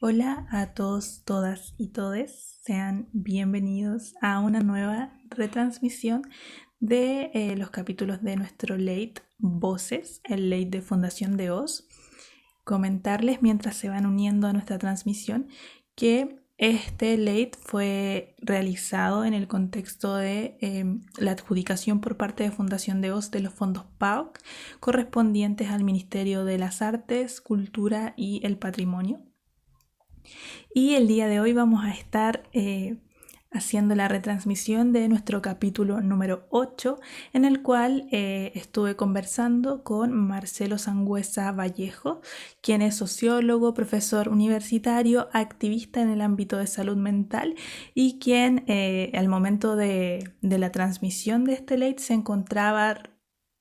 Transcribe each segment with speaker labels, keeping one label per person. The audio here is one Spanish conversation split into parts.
Speaker 1: Hola a todos, todas y todes. Sean bienvenidos a una nueva retransmisión de los capítulos de nuestro late Voces, el late de Fundación de Oz. Comentarles mientras se van uniendo a nuestra transmisión que este late fue realizado en el contexto de la adjudicación por parte de Fundación de Oz de los fondos PAOK correspondientes al Ministerio de las Artes, Cultura y el Patrimonio. Y el día de hoy vamos a estar haciendo la retransmisión de nuestro capítulo número 8, en el cual estuve conversando con Marcelo Sangüesa Vallejo, quien es sociólogo, profesor universitario, activista en el ámbito de salud mental y quien al momento de la transmisión de este late se encontraba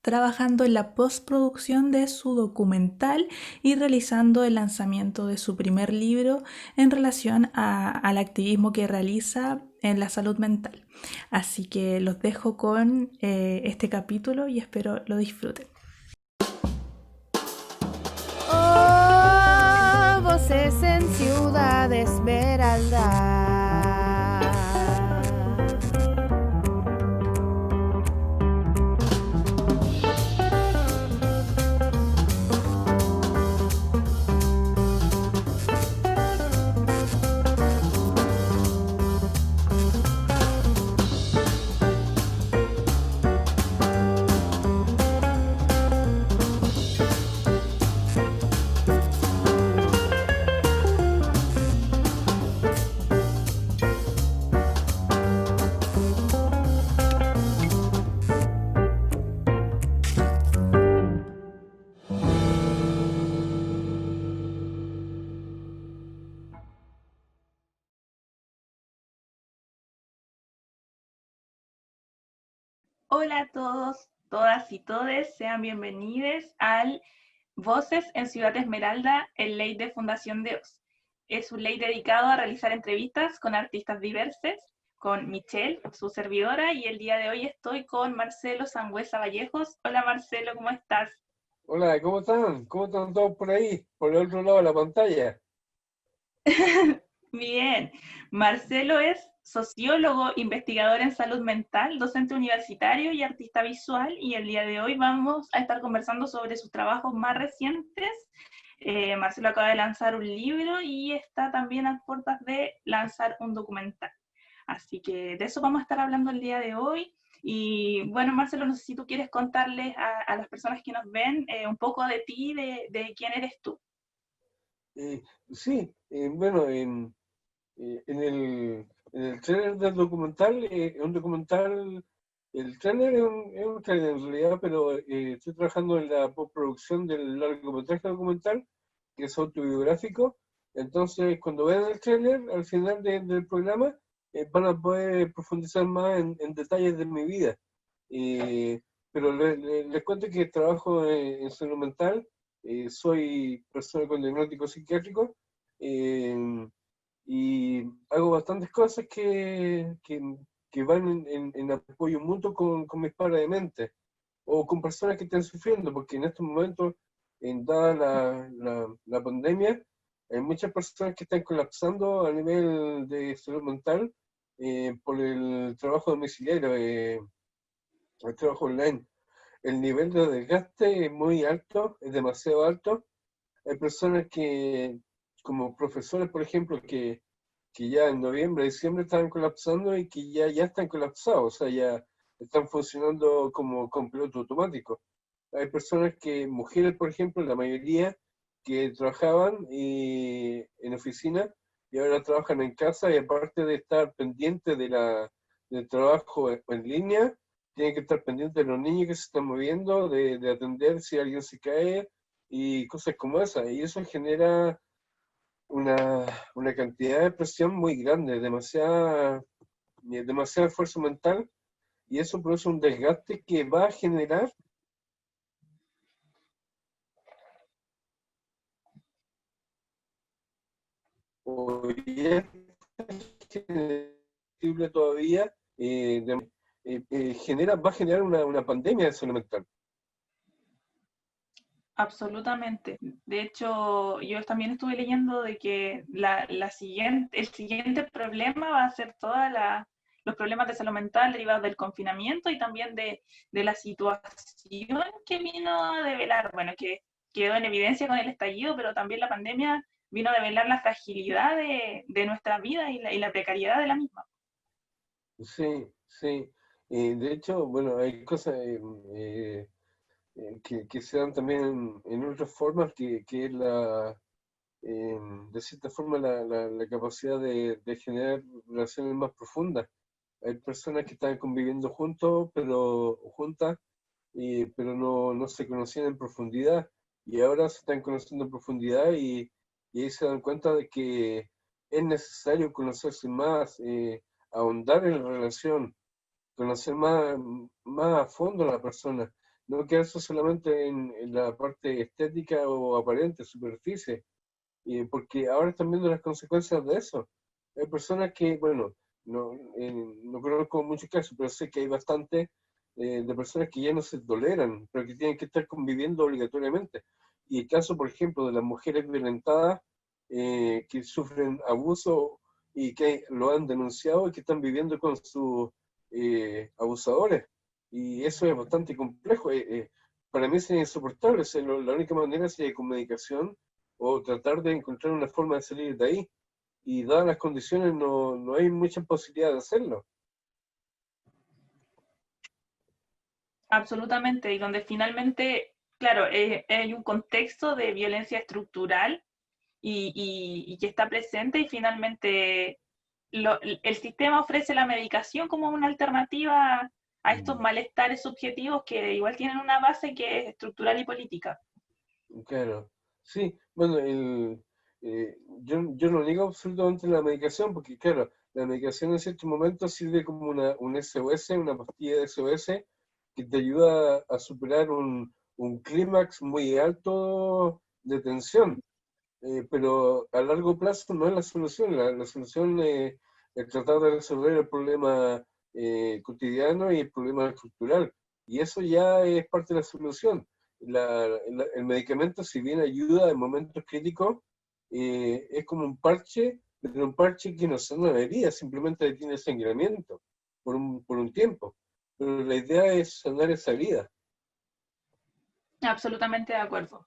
Speaker 1: trabajando en la postproducción de su documental y realizando el lanzamiento de su primer libro en relación al activismo que realiza en la salud mental. Así que los dejo con este capítulo y espero lo disfruten.
Speaker 2: Oh, voces en Ciudad Esmeralda.
Speaker 1: Hola a todos, todas y todes, sean bienvenidos al Voces en Ciudad Esmeralda, el ley de Fundación de Oz. Es un ley dedicado a realizar entrevistas con artistas diversos, con Michelle, su servidora, y el día de hoy estoy con Marcelo Sangüesa Vallejos. Hola Marcelo, ¿cómo estás?
Speaker 3: Hola, ¿cómo están? ¿Cómo están todos por ahí? Por el otro lado de la pantalla.
Speaker 1: Bien, Marcelo es sociólogo, investigador en salud mental, docente universitario y artista visual, y el día de hoy vamos a estar conversando sobre sus trabajos más recientes. Marcelo acaba de lanzar un libro y está también a puertas de lanzar un documental. Así que de eso vamos a estar hablando el día de hoy. Y bueno, Marcelo, no sé si tú quieres contarles a las personas que nos ven un poco de ti, de quién eres tú.
Speaker 3: Eh, sí, bueno, en el trailer del documental, un documental, el trailer es un trailer en realidad, pero estoy trabajando en la postproducción del largometraje documental, que es autobiográfico. Entonces, cuando vean el trailer, al final del programa, van a poder profundizar más en detalles de mi vida. Eh, pero les cuento que trabajo en salud mental, soy persona con diagnóstico psiquiátrico, eh, y hago bastantes cosas que van en apoyo mutuo con mis padres de mente o con personas que están sufriendo, porque en estos momentos, dada la pandemia, hay muchas personas que están colapsando a nivel de salud mental por el trabajo domiciliario, el trabajo online. El nivel de desgaste es muy alto, es demasiado alto. Hay personas que, como profesores, por ejemplo, que ya en noviembre, diciembre estaban colapsando y que ya están colapsados, o sea, ya están funcionando como con piloto automático. Hay personas que, mujeres, por ejemplo, la mayoría que trabajaban en oficina y ahora trabajan en casa y aparte de estar pendientes del trabajo en línea, tienen que estar pendientes de los niños que se están moviendo, de atender si alguien se cae y cosas como esas. Y eso genera una, una cantidad de presión muy grande, demasiado esfuerzo mental, y eso produce un desgaste que va a generar, o ya es sensible todavía, va a generar una pandemia de salud mental.
Speaker 1: Absolutamente. De hecho, yo también estuve leyendo de que el siguiente problema va a ser los problemas de salud mental derivados del confinamiento y también de la situación que vino a develar, bueno, que quedó en evidencia con el estallido, pero también la pandemia vino a develar la fragilidad de nuestra vida y la precariedad de la misma.
Speaker 3: Sí, sí. De hecho, bueno, hay cosas que se dan también en otras formas, que es de cierta forma, la capacidad de generar relaciones más profundas. Hay personas que están conviviendo juntas, pero no se conocían en profundidad, y ahora se están conociendo en profundidad, y ahí se dan cuenta de que es necesario conocerse más, ahondar en la relación, conocer más a fondo a la persona, no quedarse solamente en la parte estética o aparente, superficie, porque ahora están viendo las consecuencias de eso. Hay personas que, bueno, no conozco muchos casos, pero sé que hay bastante de personas que ya no se toleran, pero que tienen que estar conviviendo obligatoriamente. Y el caso, por ejemplo, de las mujeres violentadas que sufren abuso y que lo han denunciado y que están viviendo con sus abusadores. Y eso es bastante complejo. Para mí es insoportable. O sea, la única manera sería con medicación o tratar de encontrar una forma de salir de ahí. Y dadas las condiciones no hay mucha posibilidad de hacerlo.
Speaker 1: Absolutamente, y donde finalmente, claro, hay un contexto de violencia estructural y que está presente y finalmente el sistema ofrece la medicación como una alternativa a estos
Speaker 3: Mm,
Speaker 1: malestares subjetivos que igual tienen una base que es estructural y política.
Speaker 3: claro. Sí, bueno, yo no niego absolutamente la medicación, porque claro, la medicación en ciertos momentos sirve como un SOS, una pastilla de SOS, que te ayuda a superar un clímax muy alto de tensión. Pero a largo plazo no es la solución. La solución es tratar de resolver el problema cotidiano y el problema estructural. Y eso ya es parte de la solución. El medicamento, si bien ayuda en momentos críticos, es como un parche, pero un parche que no sana la herida, simplemente detiene el sangramiento por un tiempo. Pero la idea es sanar esa herida.
Speaker 1: Absolutamente de acuerdo.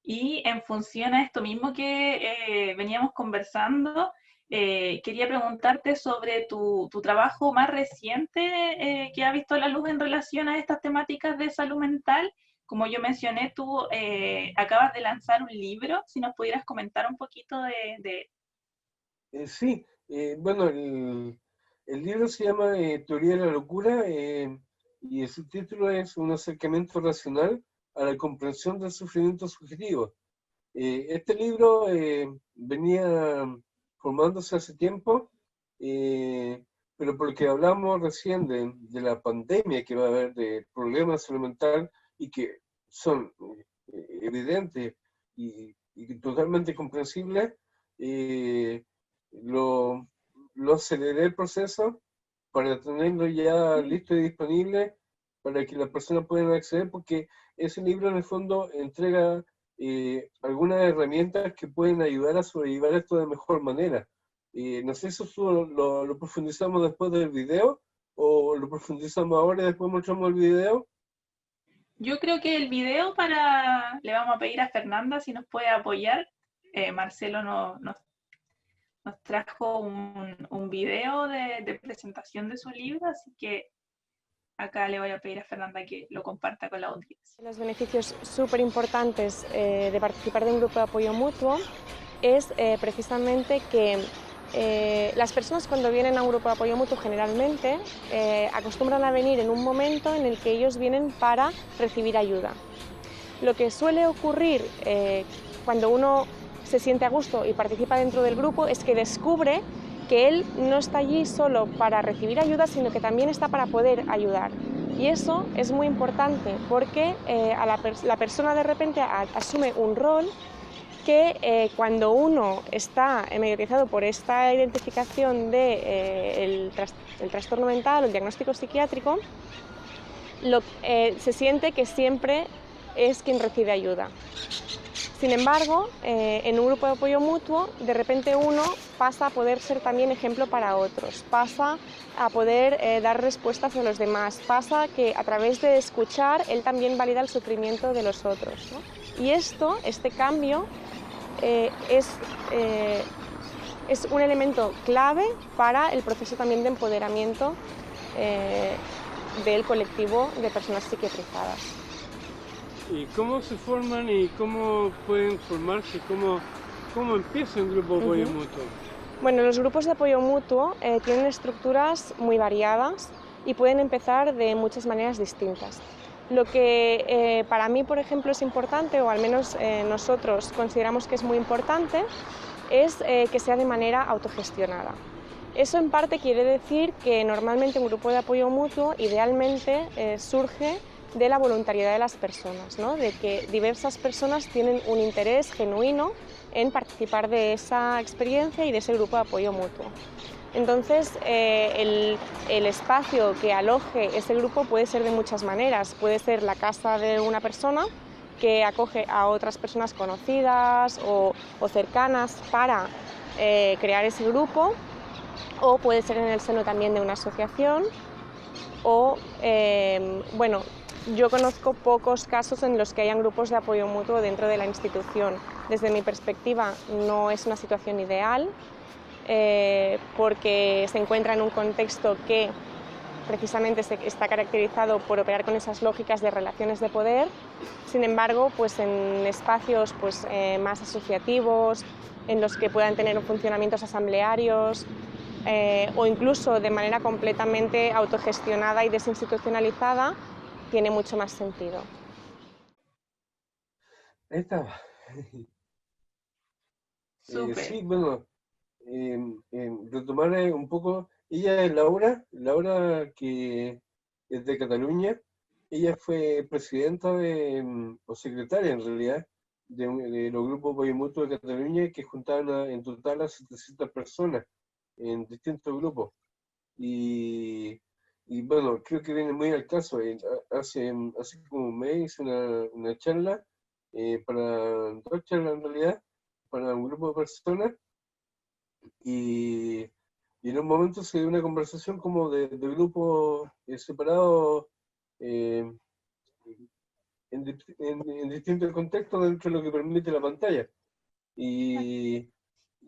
Speaker 1: Y en función a esto mismo que veníamos conversando, quería preguntarte sobre tu trabajo más reciente que ha visto la luz en relación a estas temáticas de salud mental. Como yo mencioné, tú acabas de lanzar un libro, si nos pudieras comentar un poquito de.
Speaker 3: Sí, bueno, el libro se llama Teoría de la Locura, y el subtítulo es Un acercamiento racional a la comprensión del sufrimiento subjetivo. Este libro venía formándose hace tiempo, pero porque hablamos recién de la pandemia que va a haber, de problemas de salud mental y que son evidentes y totalmente comprensibles, eh, lo, lo aceleré el proceso para tenerlo ya listo y disponible para que las personas puedan acceder, porque ese libro en el fondo entrega algunas herramientas que pueden ayudar a sobrellevar esto de mejor manera. No sé si eso lo profundizamos después del video o lo profundizamos ahora y después mostramos el video.
Speaker 1: Yo creo que el video le vamos a pedir a Fernanda si nos puede apoyar. Marcelo nos trajo un video de presentación de su libro, así que acá le voy a pedir a Fernanda que lo comparta con la audiencia.
Speaker 2: Los beneficios súper importantes de participar de un grupo de apoyo mutuo es precisamente que las personas cuando vienen a un grupo de apoyo mutuo generalmente acostumbran a venir en un momento en el que ellos vienen para recibir ayuda. Lo que suele ocurrir cuando uno se siente a gusto y participa dentro del grupo es que descubre que él no está allí solo para recibir ayuda, sino que también está para poder ayudar. Y eso es muy importante porque la persona de repente asume un rol que cuando uno está mediatizado por esta identificación del trastorno mental o el diagnóstico psiquiátrico, se siente que siempre es quien recibe ayuda. Sin embargo, en un grupo de apoyo mutuo, de repente uno pasa a poder ser también ejemplo para otros, pasa a poder dar respuestas a los demás, pasa que a través de escuchar él también valida el sufrimiento de los otros, ¿no? Y este cambio es un elemento clave para el proceso también de empoderamiento del colectivo de personas psiquiatrizadas.
Speaker 3: ¿Y cómo se forman y cómo pueden formarse? ¿Cómo empieza un grupo de apoyo mutuo?
Speaker 2: Bueno, los grupos de apoyo mutuo tienen estructuras muy variadas y pueden empezar de muchas maneras distintas. Lo que para mí, por ejemplo, es importante, o al menos nosotros consideramos que es muy importante, es que sea de manera autogestionada. Eso en parte quiere decir que normalmente un grupo de apoyo mutuo idealmente surge de la voluntariedad de las personas, ¿no? De que diversas personas tienen un interés genuino en participar de esa experiencia y de ese grupo de apoyo mutuo. Entonces, el espacio que aloje ese grupo puede ser de muchas maneras. Puede ser la casa de una persona que acoge a otras personas conocidas o cercanas para crear ese grupo, o puede ser en el seno también de una asociación, o, bueno, yo conozco pocos casos en los que hayan grupos de apoyo mutuo dentro de la institución. Desde mi perspectiva, no es una situación ideal, porque se encuentra en un contexto que precisamente está caracterizado por operar con esas lógicas de relaciones de poder. Sin embargo, pues en espacios pues, más asociativos, en los que puedan tener funcionamientos asamblearios, o incluso de manera completamente autogestionada y desinstitucionalizada, tiene mucho más sentido.
Speaker 3: Ahí está. Sí, bueno, retomar un poco, ella es Laura que es de Cataluña. Ella fue presidenta o secretaria en realidad, de los grupos apoyo mutuo de Cataluña, que juntaban en total a 700 personas en distintos grupos. Y bueno, creo que viene muy al caso. Hace como un mes hice una charla, dos charlas en realidad, para un grupo de personas, y en un momento se dio una conversación como de grupos separados, eh, en distintos contextos dentro de lo que permite la pantalla. Y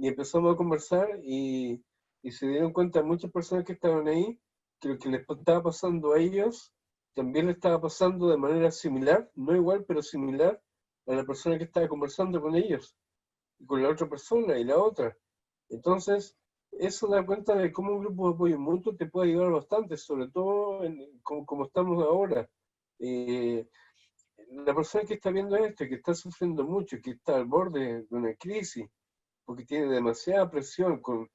Speaker 3: empezamos a conversar, y se dieron cuenta muchas personas que estaban ahí que lo que les estaba pasando a ellos también le estaba pasando de manera similar, no igual, pero similar a la persona que estaba conversando con ellos, y con la otra persona y la otra. Entonces, eso da cuenta de cómo un grupo de apoyo mutuo te puede ayudar bastante, sobre todo como estamos ahora. Eh, la persona que está viendo esto, que está sufriendo mucho, que está al borde de una crisis, porque tiene demasiada presión con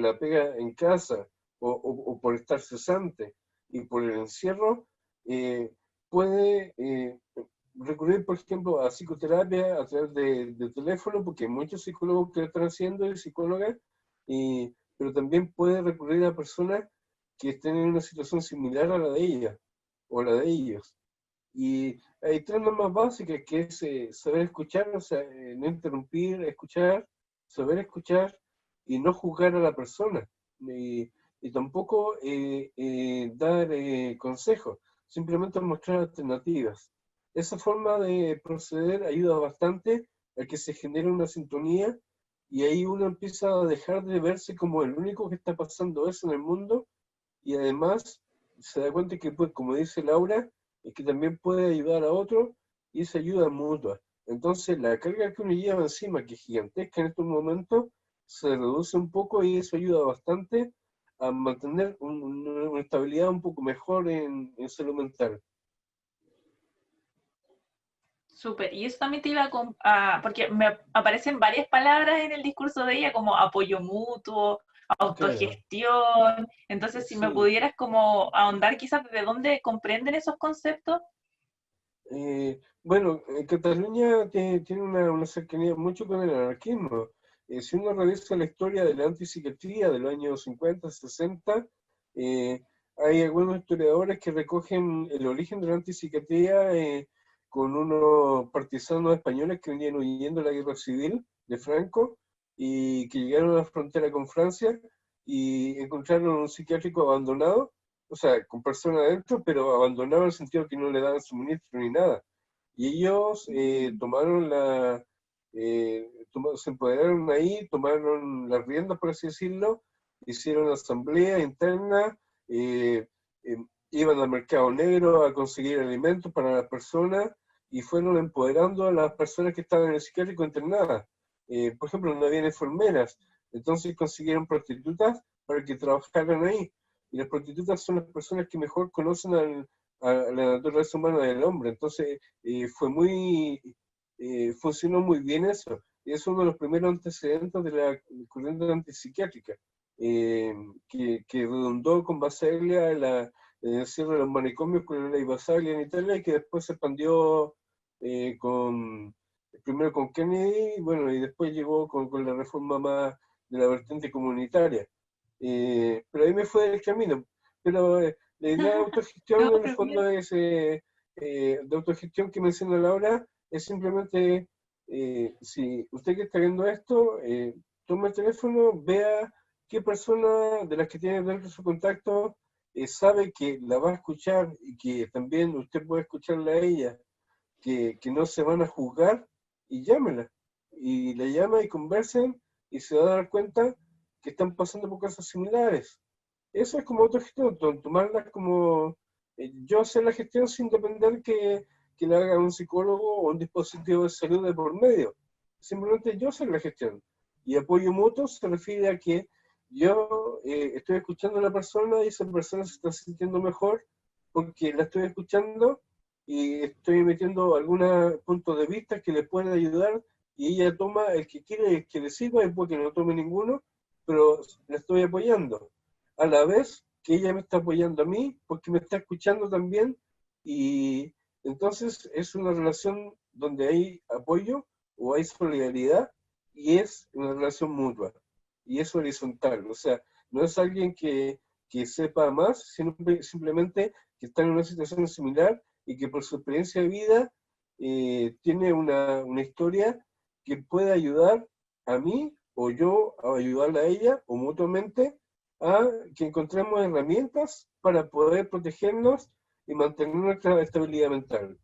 Speaker 3: la pega en casa, o por estar cesante y por el encierro, puede recurrir, por ejemplo, a psicoterapia a través de teléfono, porque hay muchos psicólogos que lo están haciendo y psicólogas, pero también puede recurrir a personas que estén en una situación similar a la de ella o la de ellos. Y hay tres normas básicas, que es saber escuchar, o sea, no interrumpir, saber escuchar y no juzgar a la persona. Y tampoco dar consejos, simplemente mostrar alternativas. Esa forma de proceder ayuda bastante a que se genere una sintonía, y ahí uno empieza a dejar de verse como el único que está pasando eso en el mundo, y además se da cuenta que, pues, como dice Laura, es que también puede ayudar a otro, y esa ayuda mutua. Entonces la carga que uno lleva encima, que es gigantesca en estos momentos, se reduce un poco, y eso ayuda bastante a mantener una estabilidad un poco mejor en salud mental.
Speaker 1: Súper, y eso también te iba porque me aparecen varias palabras en el discurso de ella, como apoyo mutuo, autogestión. Entonces, si me pudieras como ahondar quizás de dónde comprenden esos conceptos.
Speaker 3: Bueno, Cataluña tiene una cercanía mucho con el anarquismo. Si uno revisa la historia de la antipsiquiatría de los años 50, 60, hay algunos historiadores que recogen el origen de la antipsiquiatría con unos partisanos españoles que venían huyendo de la guerra civil de Franco y que llegaron a la frontera con Francia y encontraron un psiquiátrico abandonado, o sea, con personas adentro, pero abandonado en el sentido que no le daban suministro ni nada. Y ellos se empoderaron ahí, tomaron las riendas, por así decirlo, hicieron asamblea interna, eh, eh, iban al mercado negro a conseguir alimentos para las personas y fueron empoderando a las personas que estaban en el psiquiátrico internadas. Por ejemplo, no había enfermeras, entonces consiguieron prostitutas para que trabajaran ahí. Y las prostitutas son las personas que mejor conocen a la naturaleza humana del hombre. Entonces, funcionó muy bien eso. Y es uno de los primeros antecedentes de la corriente antipsiquiátrica, que redundó con Basaglia en el encierro de los manicomios con la ley Basaglia en Italia y que después se expandió primero con Kennedy, bueno, y después llegó con la reforma más de la vertiente comunitaria. Pero ahí me fue del camino. Pero la idea de autogestión
Speaker 1: No,
Speaker 3: en el
Speaker 1: pero
Speaker 3: fondo
Speaker 1: bien.
Speaker 3: es, de autogestión que menciona Laura, es simplemente, si usted que está viendo esto, toma el teléfono, vea qué persona de las que tiene dentro de su contacto sabe que la va a escuchar y que también usted puede escucharla a ella, que no se van a juzgar, y llámela. Y la llama y conversen y se va a dar cuenta que están pasando por cosas similares. Eso es como autogestión, tomarla como yo hacer la gestión sin depender que la haga un psicólogo o un dispositivo de salud de por medio. Simplemente yo hacer la gestión. Y apoyo mutuo se refiere a que yo estoy escuchando a la persona y esa persona se está sintiendo mejor porque la estoy escuchando y estoy metiendo algunos puntos de vista que le pueden ayudar y ella toma el que quiere que le sirva y puede que no tome ninguno, pero la estoy apoyando a la vez que ella me está apoyando a mí, porque me está escuchando también, y entonces es una relación donde hay apoyo o hay solidaridad, y es una relación mutua, y es horizontal, o sea, no es alguien que sepa más, sino simplemente que está en una situación similar y que por su experiencia de vida tiene una historia que puede ayudar a mí o yo a ayudarla a ella o mutuamente a que encontremos herramientas para poder protegernos y mantener nuestra estabilidad mental.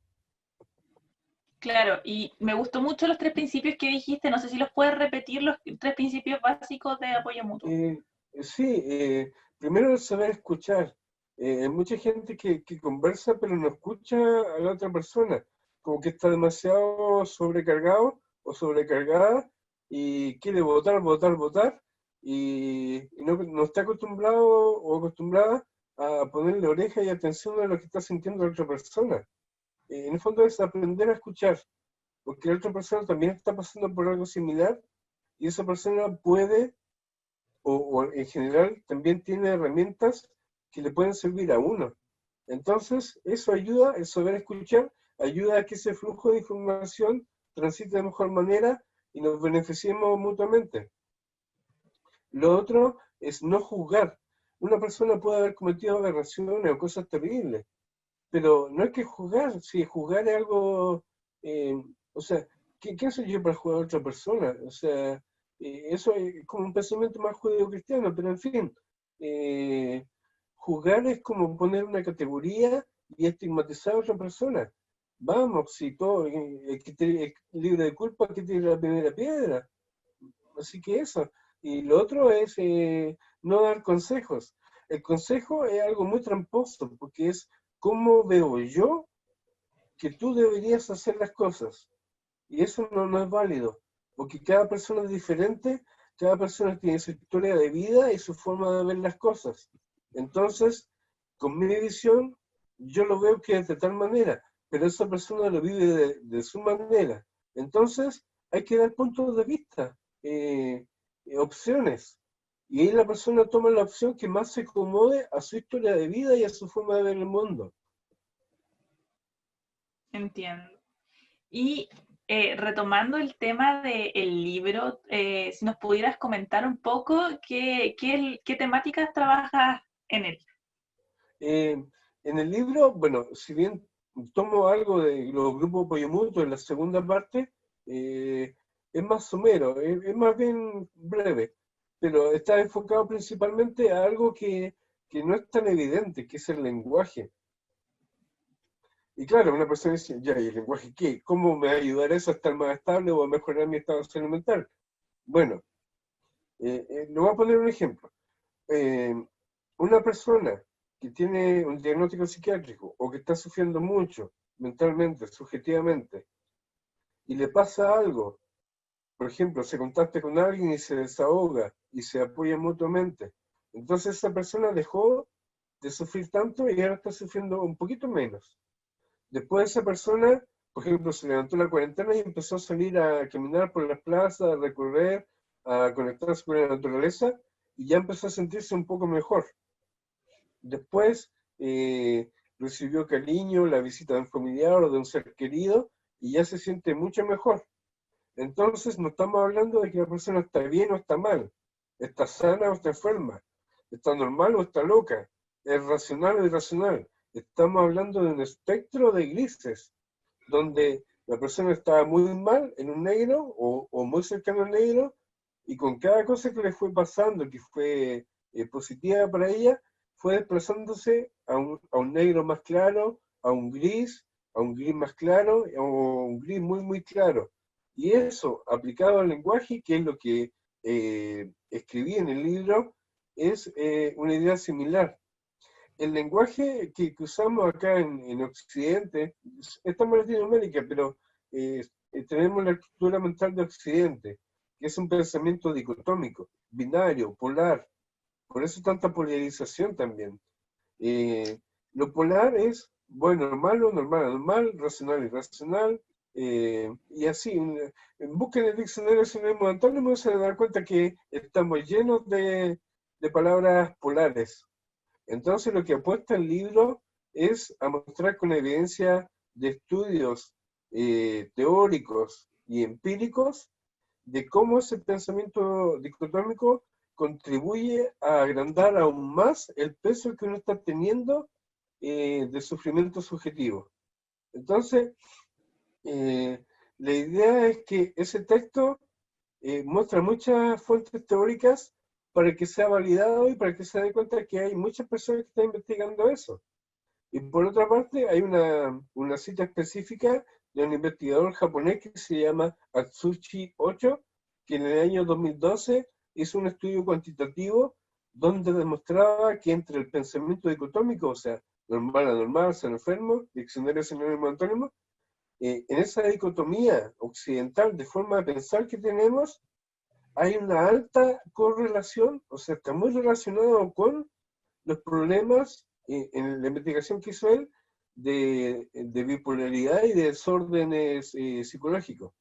Speaker 1: Claro, y me gustó mucho los tres principios que dijiste. No sé si los puedes repetir, los tres principios básicos de apoyo mutuo.
Speaker 3: Eh, sí, primero es saber escuchar. Hay mucha gente que conversa pero no escucha a la otra persona, como que está demasiado sobrecargado o sobrecargada y quiere votar, votar, votar y no está acostumbrado o acostumbrada a ponerle oreja y atención a lo que está sintiendo la otra persona. En el fondo es aprender a escuchar, porque la otra persona también está pasando por algo similar y esa persona puede o en general también tiene herramientas que le pueden servir a uno. Entonces, eso ayuda, el saber escuchar, ayuda a que ese flujo de información transite de mejor manera y nos beneficiemos mutuamente. Lo otro es no juzgar. Una persona puede haber cometido aberraciones o cosas terribles, pero no hay que juzgar. Si juzgar es algo, eh, o sea, ¿quién soy yo para juzgar a otra persona? O sea, eso es como un pensamiento más judeo-cristiano, pero en fin, eh, juzgar es como poner una categoría y estigmatizar a otra persona. Vamos, si todo, el que es libre de culpa, que tiene la primera piedra. Así que eso. Y lo otro es no dar consejos. El consejo es algo muy tramposo, porque es cómo veo yo que tú deberías hacer las cosas. Y eso no es válido, porque cada persona es diferente, cada persona tiene su historia de vida y su forma de ver las cosas. Entonces, con mi visión, yo lo veo que es de tal manera, pero esa persona lo vive de su manera. Entonces, hay que dar puntos de vista, opciones. Y ahí la persona toma la opción que más se acomode a su historia de vida y a su forma de ver el mundo.
Speaker 1: Entiendo. Y retomando el tema del libro, si nos pudieras comentar un poco qué temáticas trabajas en él.
Speaker 3: En el libro, bueno, si bien tomo algo de los grupos apoyo mutuo en la segunda parte, es más somero, es más bien breve, pero está enfocado principalmente a algo que no es tan evidente, que es el lenguaje. Y claro, una persona dice, ya, ¿y el lenguaje qué? ¿Cómo me va a ayudar eso a estar más estable o a mejorar mi estado de salud mental? Bueno, le voy a poner un ejemplo. Eh, una persona que tiene un diagnóstico psiquiátrico o que está sufriendo mucho mentalmente, subjetivamente, y le pasa algo, por ejemplo, se contacta con alguien y se desahoga y se apoya mutuamente, entonces esa persona dejó de sufrir tanto y ahora está sufriendo un poquito menos. Después esa persona, por ejemplo, se levantó la cuarentena y empezó a salir a caminar por las plazas, a recorrer, a conectarse con la naturaleza y ya empezó a sentirse un poco mejor. Después recibió cariño, la visita de un familiar o de un ser querido y ya se siente mucho mejor. Entonces no estamos hablando de que la persona está bien o está mal, está sana o está enferma, está normal o está loca, es racional o irracional. Estamos hablando de un espectro de grises, donde la persona está muy mal en un negro o muy cercano al negro, y con cada cosa que le fue pasando, que fue positiva para ella, fue desplazándose a un negro más claro, a un gris más claro, o un gris muy, muy claro. Y eso, aplicado al lenguaje, que es lo que escribí en el libro, es una idea similar. El lenguaje que usamos acá en Occidente, estamos en Latinoamérica, pero tenemos la estructura mental de Occidente, que es un pensamiento dicotómico, binario, polar. Por eso tanta polarización también. Eh, lo polar es bueno, malo, normal, anormal, racional, irracional, y así. Busquen el diccionario sinónimo de antónimo y se dan cuenta que estamos llenos de palabras polares. Entonces lo que apuesta el libro es a mostrar con evidencia de estudios teóricos y empíricos de cómo ese pensamiento dicotómico contribuye a agrandar aún más el peso que uno está teniendo de sufrimiento subjetivo. Entonces, la idea es que ese texto muestra muchas fuentes teóricas para que sea validado y para que se dé cuenta que hay muchas personas que están investigando eso. Y por otra parte, hay una cita específica de un investigador japonés que se llama Atsushi Ocho, que en el año 2012 hizo un estudio cuantitativo donde demostraba que entre el pensamiento dicotómico, o sea, normal, anormal, ser enfermo, diccionario sinónimo antónimo, en esa dicotomía occidental de forma de pensar que tenemos, hay una alta correlación, o sea, está muy relacionado con los problemas en la investigación que hizo él de bipolaridad y de desórdenes psicológicos.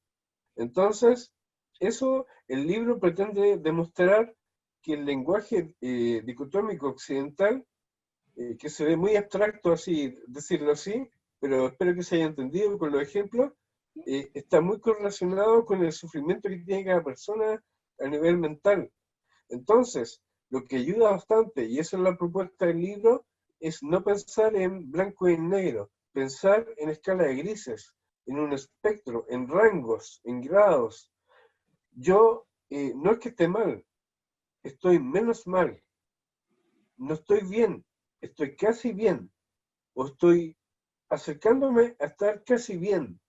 Speaker 3: Entonces, eso el libro pretende demostrar que el lenguaje dicotómico occidental, que se ve muy abstracto así, decirlo así, pero espero que se haya entendido con los ejemplos, está muy correlacionado con el sufrimiento que tiene cada persona a nivel mental. Entonces, lo que ayuda bastante, y esa es la propuesta del libro, es no pensar en blanco y en negro, pensar en escala de grises, en un espectro, en rangos, en grados. Yo no es que esté mal, estoy menos mal, no estoy bien, estoy casi bien, o estoy acercándome a estar casi bien.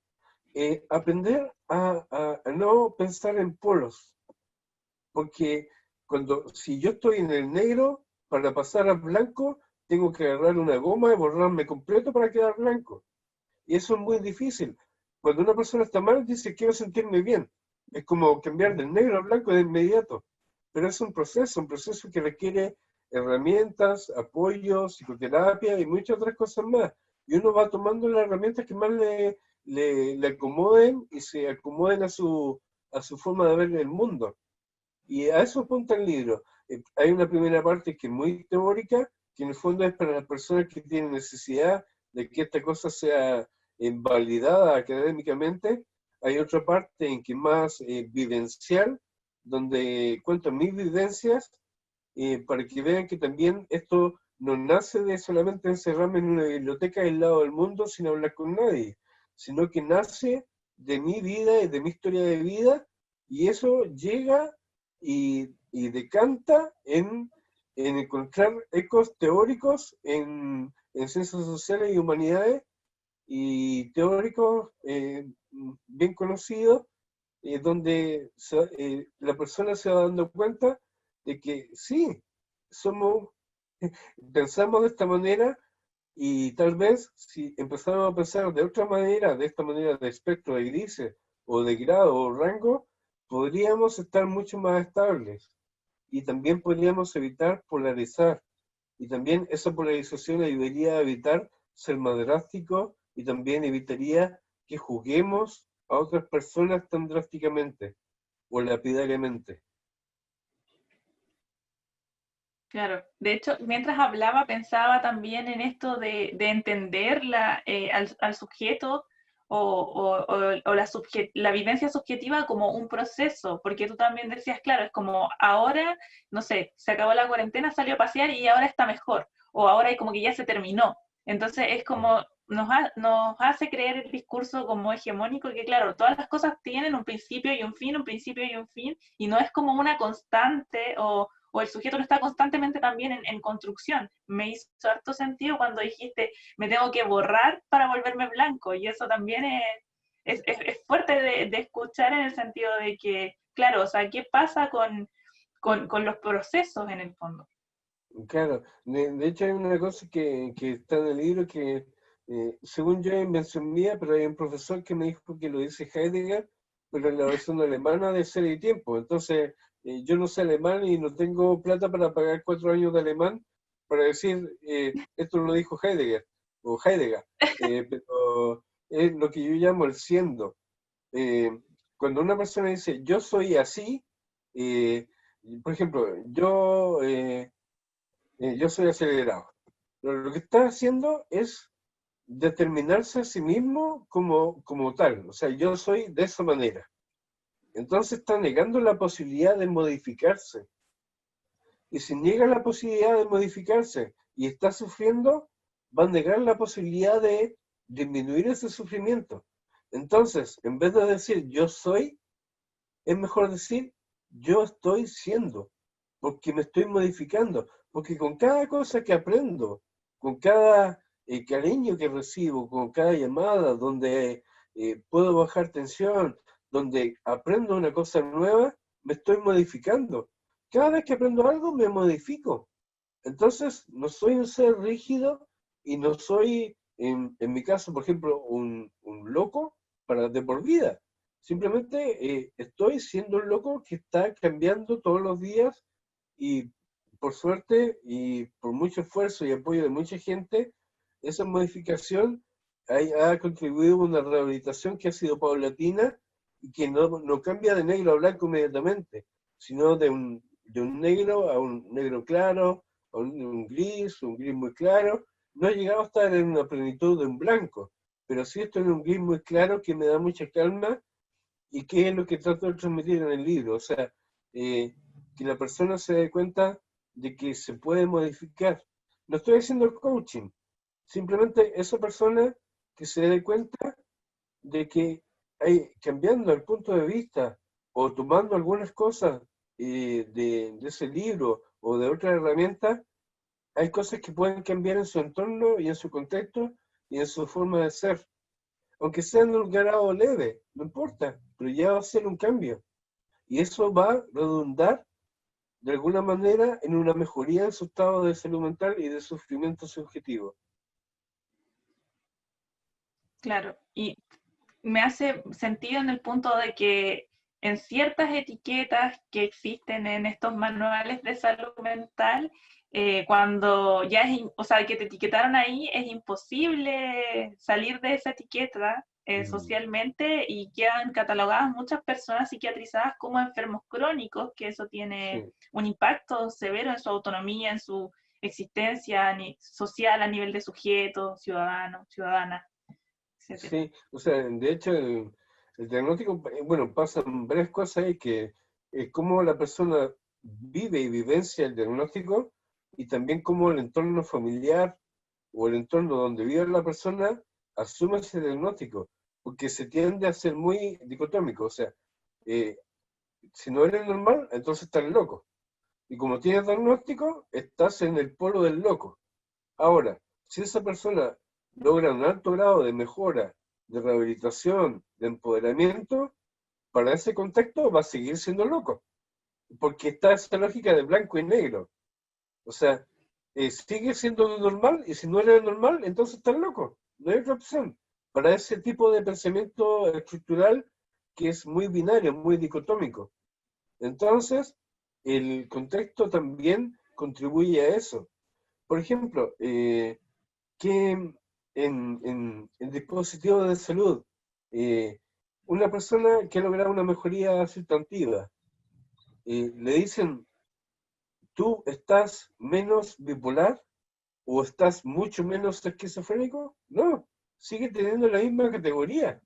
Speaker 3: Aprender a no pensar en polos, porque si yo estoy en el negro, para pasar a blanco, tengo que agarrar una goma y borrarme completo para quedar blanco. Y eso es muy difícil. Cuando una persona está mal, dice, quiero sentirme bien. Es como cambiar del negro al blanco de inmediato. Pero es un proceso que requiere herramientas, apoyo, psicoterapia y muchas otras cosas más. Y uno va tomando las herramientas que más le acomoden y se acomoden a su forma de ver el mundo. Y a eso apunta el libro. Hay una primera parte que es muy teórica, que en el fondo es para las personas que tienen necesidad de que esta cosa sea validada académicamente. Hay otra parte en que es más vivencial, donde cuento mis vivencias para que vean que también esto no nace de solamente encerrarme en una biblioteca aislado del mundo sin hablar con nadie, sino que nace de mi vida y de mi historia de vida, y eso llega y decanta en encontrar ecos teóricos en ciencias sociales y humanidades, y teóricos bien conocidos, donde la persona se va dando cuenta de que sí, somos, pensamos de esta manera, y tal vez si empezáramos a pensar de otra manera, de esta manera de espectro de grises, o de grado o rango, podríamos estar mucho más estables, y también podríamos evitar polarizar, y también esa polarización ayudaría a evitar ser más drástico, y también evitaría que juzguemos a otras personas tan drásticamente o lapidariamente.
Speaker 1: Claro, de hecho, mientras hablaba pensaba también en esto de entender al sujeto o la vivencia subjetiva como un proceso, porque tú también decías, claro, es como ahora, no sé, se acabó la cuarentena, salió a pasear y ahora está mejor, o ahora es como que ya se terminó. Entonces es como nos hace creer el discurso como hegemónico, que claro, todas las cosas tienen un principio y un fin, un principio y un fin, y no es como una constante o el sujeto no está constantemente también en construcción. Me hizo harto sentido cuando dijiste, me tengo que borrar para volverme blanco, y eso también es fuerte de escuchar en el sentido de que, claro, o sea, ¿qué pasa con los procesos en el fondo?
Speaker 3: Claro, de hecho hay una cosa que está en el libro que, según yo, es invención mía, pero hay un profesor que me dijo que lo dice Heidegger, pero en la versión alemana de Ser y Tiempo. Entonces, yo no sé alemán y no tengo plata para pagar 4 años de alemán para decir, esto lo dijo Heidegger, o Heidegger, pero es lo que yo llamo el siendo. Eh, Cuando una persona dice, yo soy así, eh, por ejemplo, yo soy acelerado. Lo que está haciendo es determinarse a sí mismo como tal. O sea, yo soy de esa manera. Entonces está negando la posibilidad de modificarse. Y si niega la posibilidad de modificarse y está sufriendo, va a negar la posibilidad de disminuir ese sufrimiento. Entonces, en vez de decir yo soy, es mejor decir yo estoy siendo, porque me estoy modificando, porque con cada cosa que aprendo, con cada cariño que recibo, con cada llamada donde puedo bajar tensión, donde aprendo una cosa nueva, me estoy modificando. Cada vez que aprendo algo, me modifico. Entonces, no soy un ser rígido y no soy, en mi caso, por ejemplo, un loco de por vida. Simplemente estoy siendo un loco que está cambiando todos los días, y por suerte y por mucho esfuerzo y apoyo de mucha gente, esa modificación ha contribuido a una rehabilitación que ha sido paulatina y que no cambia de negro a blanco inmediatamente, sino de un negro a un negro claro, a un gris muy claro. No he llegado a estar en una plenitud de un blanco, pero sí estoy en un gris muy claro que me da mucha calma, y que es lo que trato de transmitir en el libro. O sea, que la persona se dé cuenta de que se puede modificar. No estoy haciendo coaching, simplemente esa persona que se dé cuenta de que cambiando el punto de vista o tomando algunas cosas de ese libro o de otra herramienta, hay cosas que pueden cambiar en su entorno y en su contexto y en su forma de ser. Aunque sea en un grado leve, no importa, pero ya va a ser un cambio. Y eso va a redundar de alguna manera en una mejoría de su estado de salud mental y de sufrimiento subjetivo.
Speaker 1: Claro, y me hace sentido en el punto de que en ciertas etiquetas que existen en estos manuales de salud mental, cuando ya o sea, que te etiquetaron ahí, es imposible salir de esa etiqueta
Speaker 3: Mm.
Speaker 1: socialmente, y quedan catalogadas muchas personas psiquiatrizadas como enfermos crónicos, que eso tiene
Speaker 3: Sí,
Speaker 1: un impacto severo en su autonomía, en su existencia social a nivel de sujeto, ciudadano, ciudadana, etcétera.
Speaker 3: sí, o sea, de hecho el diagnóstico, bueno, pasan varias cosas ahí, que es cómo la persona vive y vivencia el diagnóstico, y también cómo el entorno familiar o el entorno donde vive la persona asume ese diagnóstico, porque se tiende a ser muy dicotómico, o sea, eh, si no eres normal, entonces estás loco. Y como tienes diagnóstico, estás en el polo del loco. Ahora, si esa persona logra un alto grado de mejora, de rehabilitación, de empoderamiento, para ese contexto va a seguir siendo loco, porque está esa lógica de blanco y negro. O sea, sigue siendo normal y si no eres normal, entonces estás loco. No hay otra opción. Para ese tipo de pensamiento estructural que es muy binario, muy dicotómico. Entonces, el contexto también contribuye a eso. Por ejemplo, que en dispositivos de salud, eh, una persona que ha logrado una mejoría sustantiva, le dicen, ¿tú estás menos bipolar o estás mucho menos esquizofrénico? No, sigue teniendo la misma categoría.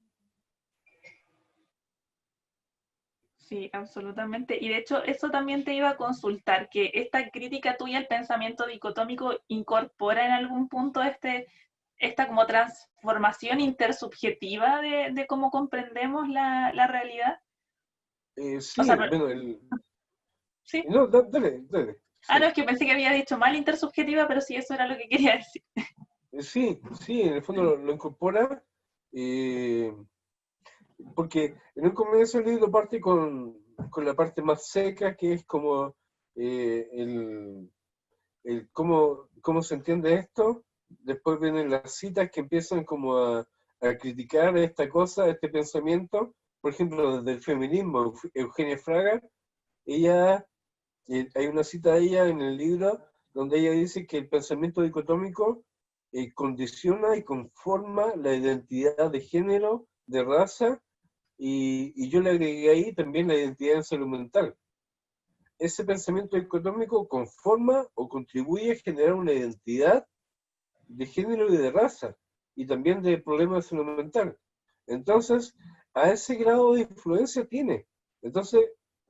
Speaker 1: Sí, absolutamente. Y de hecho, eso también te iba a consultar, que esta crítica tuya al pensamiento dicotómico incorpora en algún punto esta como transformación intersubjetiva de cómo comprendemos la realidad. O sea,
Speaker 3: Sí, bueno,
Speaker 1: sí.
Speaker 3: no, dale, dale,
Speaker 1: Ah, no,
Speaker 3: sí.
Speaker 1: es que pensé que había dicho mal intersubjetiva, pero sí, eso era lo que quería decir.
Speaker 3: Sí, sí, en el fondo lo incorpora, eh, porque en un comienzo el libro parte con la parte más seca, que es como cómo se entiende esto. Después vienen las citas que empiezan como a criticar esta cosa, este pensamiento. Por ejemplo, desde el feminismo, Eugenia Fraga, ella, hay una cita de ella en el libro donde ella dice que el pensamiento dicotómico condiciona y conforma la identidad de género, de raza, y yo le agregué ahí también la identidad en salud mental. Ese pensamiento dicotómico conforma o contribuye a generar una identidad de género y de raza, y también de problemas de salud mental. Entonces, a ese grado de influencia tiene. Entonces,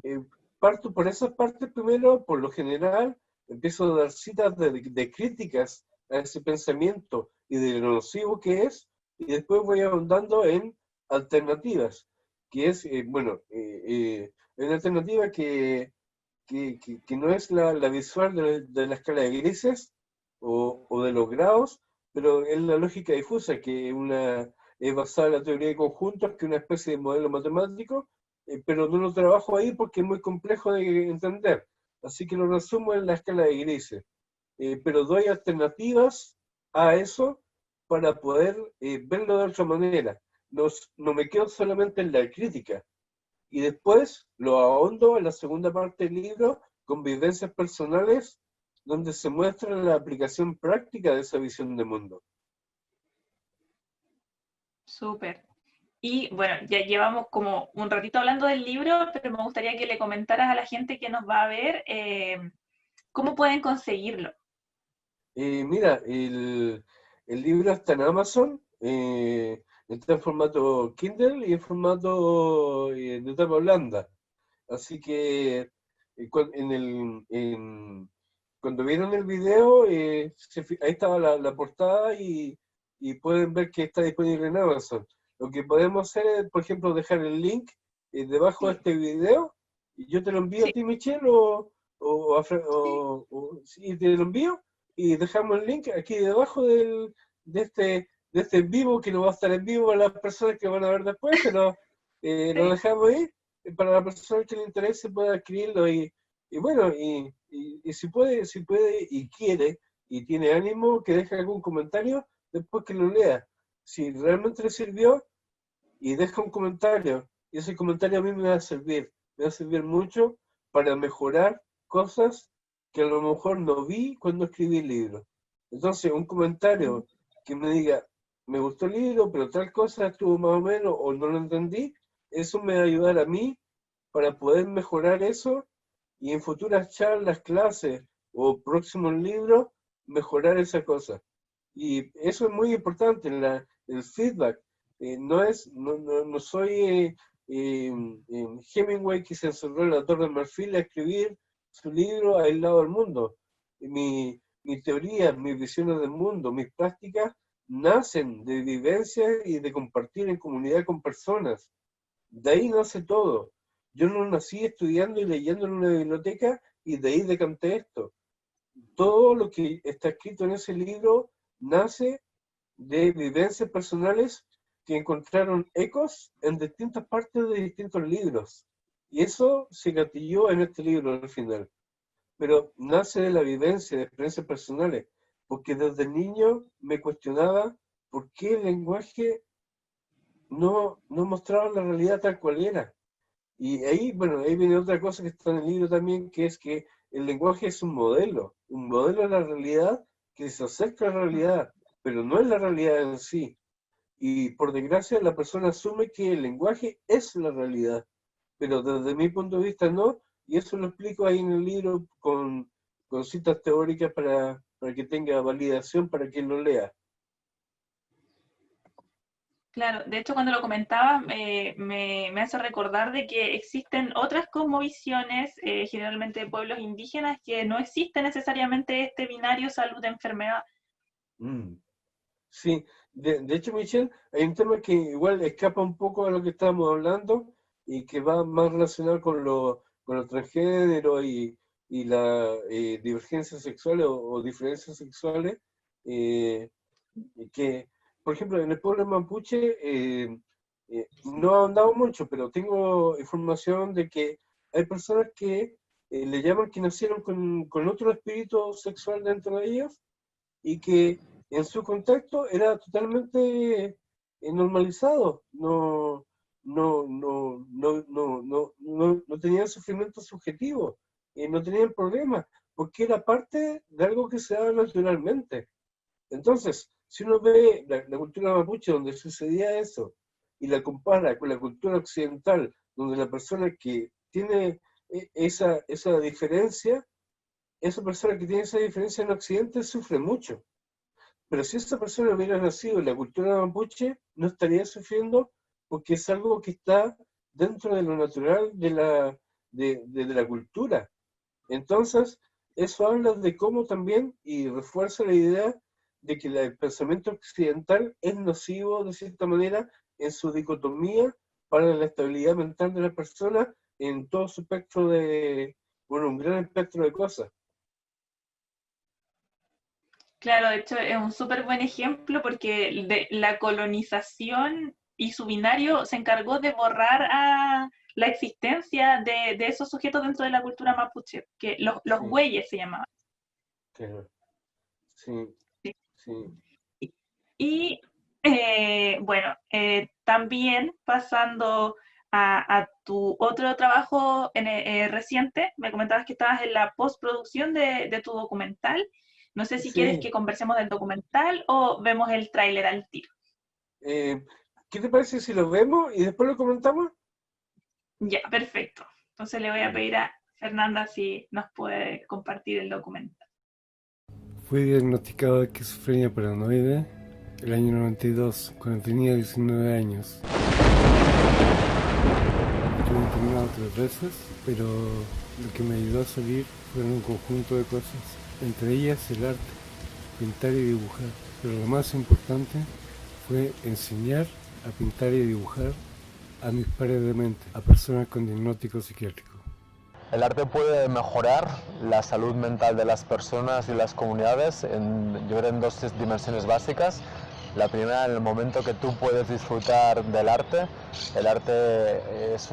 Speaker 3: eh, parto por esas partes primero, por lo general, empiezo a dar citas de críticas a ese pensamiento y de lo nocivo que es, y después voy ahondando en alternativas, que es, una alternativa que no es la visual de la escala de grises o de los grados, pero es la lógica difusa, que es basada en la teoría de conjuntos, que es una especie de modelo matemático, pero no lo trabajo ahí porque es muy complejo de entender. Así que lo resumo en la escala de grises. Pero doy alternativas a eso para poder verlo de otra manera. No me quedo solamente en la crítica, y después lo ahondo en la segunda parte del libro con vivencias personales donde se muestra la aplicación práctica de esa visión de mundo.
Speaker 1: Súper. Y bueno, ya llevamos como un ratito hablando del libro, pero me gustaría que le comentaras a la gente que nos va a ver cómo pueden conseguirlo.
Speaker 3: Mira, el libro está en Amazon, está en formato Kindle y en formato de tapa blanda. Así que cuando vieron el video, ahí estaba la portada y pueden ver que está disponible en Amazon. Lo que podemos hacer es, por ejemplo, dejar el link debajo de
Speaker 1: Sí,
Speaker 3: este video y yo te lo envío a
Speaker 1: sí,
Speaker 3: ti, Michelle,
Speaker 1: sí.
Speaker 3: sí, te lo envío y dejamos el link aquí debajo de este en vivo, que no va a estar en vivo a las personas que van a ver después, pero lo
Speaker 1: Sí.
Speaker 3: dejamos ahí para la persona que le interese pueda adquirirlo y bueno, y si puede y quiere y tiene ánimo, que deje algún comentario después que lo lea. Si realmente le sirvió y deja un comentario, y ese comentario a mí me va a servir mucho para mejorar cosas que a lo mejor no vi cuando escribí el libro. Entonces, un comentario que me diga, me gustó el libro, pero tal cosa estuvo más o menos o no lo entendí, eso me va a ayudar a mí para poder mejorar eso y en futuras charlas, clases o próximos libros, mejorar esa cosa. Y eso es muy importante, el feedback. No soy Hemingway, que se encerró en la Torre de Marfil a escribir su libro aislado del mundo. mis teorías, mis visiones del mundo, mis prácticas, nacen de vivencias y de compartir en comunidad con personas. De ahí nace todo. Yo no nací estudiando y leyendo en una biblioteca y de ahí decanté esto. Todo lo que está escrito en ese libro nace de vivencias personales que encontraron ecos en distintas partes de distintos libros. Y eso se gatilló en este libro al final. Pero nace de la vivencia, de experiencias personales, porque desde niño me cuestionaba por qué el lenguaje no mostraba la realidad tal cual era. Y ahí, bueno, ahí viene otra cosa que está en el libro también, que es que el lenguaje es un modelo de la realidad que se acerca a la realidad, pero no es la realidad en sí. Y por desgracia la persona asume que el lenguaje es la realidad, pero desde mi punto de vista no, y eso lo explico ahí en el libro con citas teóricas para que tenga validación para quien lo lea.
Speaker 1: Claro, de hecho cuando lo comentaba me hace recordar de que existen otras cosmovisiones, generalmente de pueblos indígenas, que no existe necesariamente este binario salud-enfermedad.
Speaker 3: Sí, de hecho, Michelle, hay un tema que igual escapa un poco a lo que estábamos hablando y que va más relacionado con lo transgénero y la divergencia sexual o diferencias sexuales, que, por ejemplo, en el pueblo mapuche no ha ahondado mucho, pero tengo información de que hay personas que le llaman que nacieron con otro espíritu sexual dentro de ellos y que en su contexto era totalmente normalizado, no tenían sufrimiento subjetivo, no tenían problemas, porque era parte de algo que se daba naturalmente. Entonces, si uno ve la cultura mapuche donde sucedía eso y la compara con la cultura occidental, donde la persona que tiene esa diferencia, esa persona que tiene esa diferencia en Occidente sufre mucho. Pero si esa persona hubiera nacido en la cultura mapuche, no estaría sufriendo porque es algo que está dentro de lo natural de la cultura. Entonces, eso habla de cómo también, y refuerza la idea de que el pensamiento occidental es nocivo de cierta manera en su dicotomía para la estabilidad mental de la persona en todo su espectro bueno, un gran espectro de cosas.
Speaker 1: Claro, de hecho es un súper buen ejemplo porque la colonización y su binario se encargó de borrar a la existencia de esos sujetos dentro de la cultura mapuche, que los
Speaker 3: Sí,
Speaker 1: güeyes se llamaban.
Speaker 3: claro. Sí, sí.
Speaker 1: Y bueno, también pasando a tu otro trabajo reciente, me comentabas que estabas en la postproducción de tu documental. No sé si quieres
Speaker 3: Sí.
Speaker 1: que conversemos del documental o vemos el tráiler al tiro.
Speaker 3: ¿Qué te parece si lo vemos y después lo comentamos?
Speaker 1: Ya, perfecto. Entonces le voy a pedir a Fernanda si nos puede compartir el documental.
Speaker 4: Fui diagnosticado de esquizofrenia paranoide el año 92, cuando tenía 19 años. Estuve internado 3 veces, pero lo que me ayudó a salir fueron un conjunto de cosas, entre ellas el arte, pintar y dibujar. Pero lo más importante fue enseñar a pintar y dibujar a mis pares de mente, a personas con diagnóstico psiquiátrico.
Speaker 5: El arte puede mejorar la salud mental de las personas y las comunidades yo creo en dos dimensiones básicas. La primera, en el momento que tú puedes disfrutar del arte. El arte es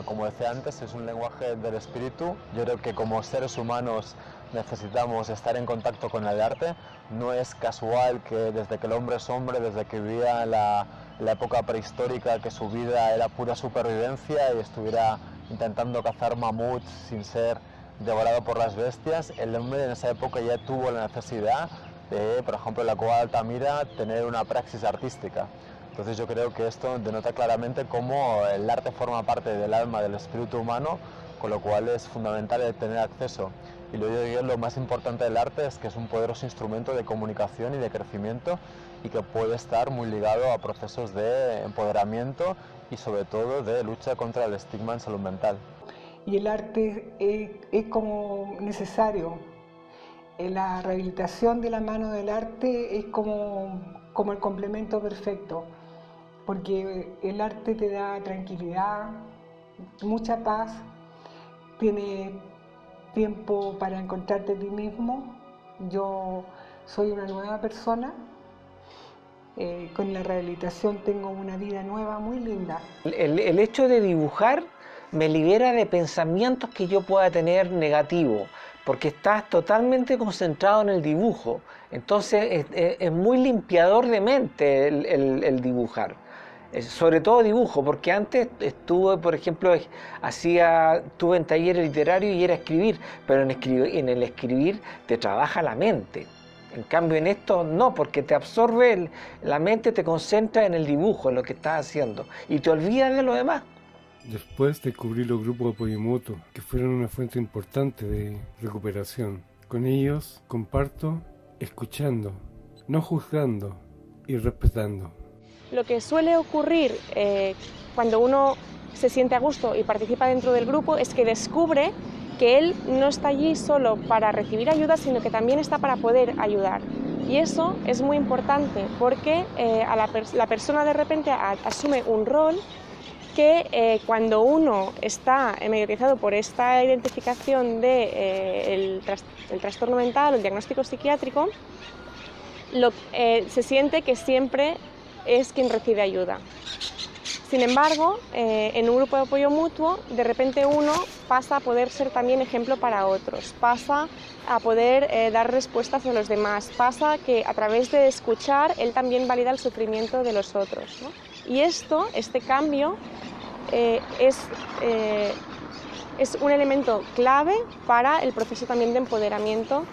Speaker 5: como decía antes, es un lenguaje del espíritu. Yo creo que como seres humanos necesitamos estar en contacto con el arte. No es casual que desde que el hombre es hombre, desde que vivía en la época prehistórica, que su vida era pura supervivencia y estuviera intentando cazar mamuts sin ser devorado por las bestias, el hombre en esa época ya tuvo la necesidad de, por ejemplo, en la Cueva de Altamira, tener una praxis artística. Entonces yo creo que esto denota claramente cómo el arte forma parte del alma, del espíritu humano, con lo cual es fundamental el tener acceso. Y lo más importante del arte es que es un poderoso instrumento de comunicación y de crecimiento y que puede estar muy ligado a procesos de empoderamiento y sobre todo de lucha contra el estigma en salud mental.
Speaker 6: Y el arte es como necesario La rehabilitación de la mano del arte es como el complemento perfecto, porque el arte te da tranquilidad, mucha paz, tienes tiempo para encontrarte a ti mismo. Yo soy una nueva persona, con la rehabilitación tengo una vida nueva muy linda.
Speaker 7: El hecho de dibujar me libera de pensamientos que yo pueda tener negativos, porque estás totalmente concentrado en el dibujo. Entonces es muy limpiador de mente el dibujar. Sobre todo dibujo, porque antes estuve, por ejemplo, estuve en talleres literarios y era escribir, pero en el escribir te trabaja la mente. En cambio en esto no, porque te absorbe la mente, te concentra en el dibujo, en lo que estás haciendo, y te olvidas de lo demás.
Speaker 4: Después descubrí los grupos de apoyo mutuo, que fueron una fuente importante de recuperación. Con ellos comparto escuchando, no juzgando y respetando.
Speaker 2: Lo que suele ocurrir cuando uno se siente a gusto y participa dentro del grupo es que descubre que él no está allí solo para recibir ayuda, sino que también está para poder ayudar. Y eso es muy importante porque la persona de repente asume un rol que cuando uno está mediatizado por esta identificación del trastorno mental o el diagnóstico psiquiátrico, se siente que siempre es quien recibe ayuda. Sin embargo, en un grupo de apoyo mutuo, de repente uno pasa a poder ser también ejemplo para otros, pasa a poder dar respuestas a los demás, pasa que a través de escuchar él también valida el sufrimiento de los otros, ¿no? Y este cambio es un elemento clave para el proceso también de empoderamiento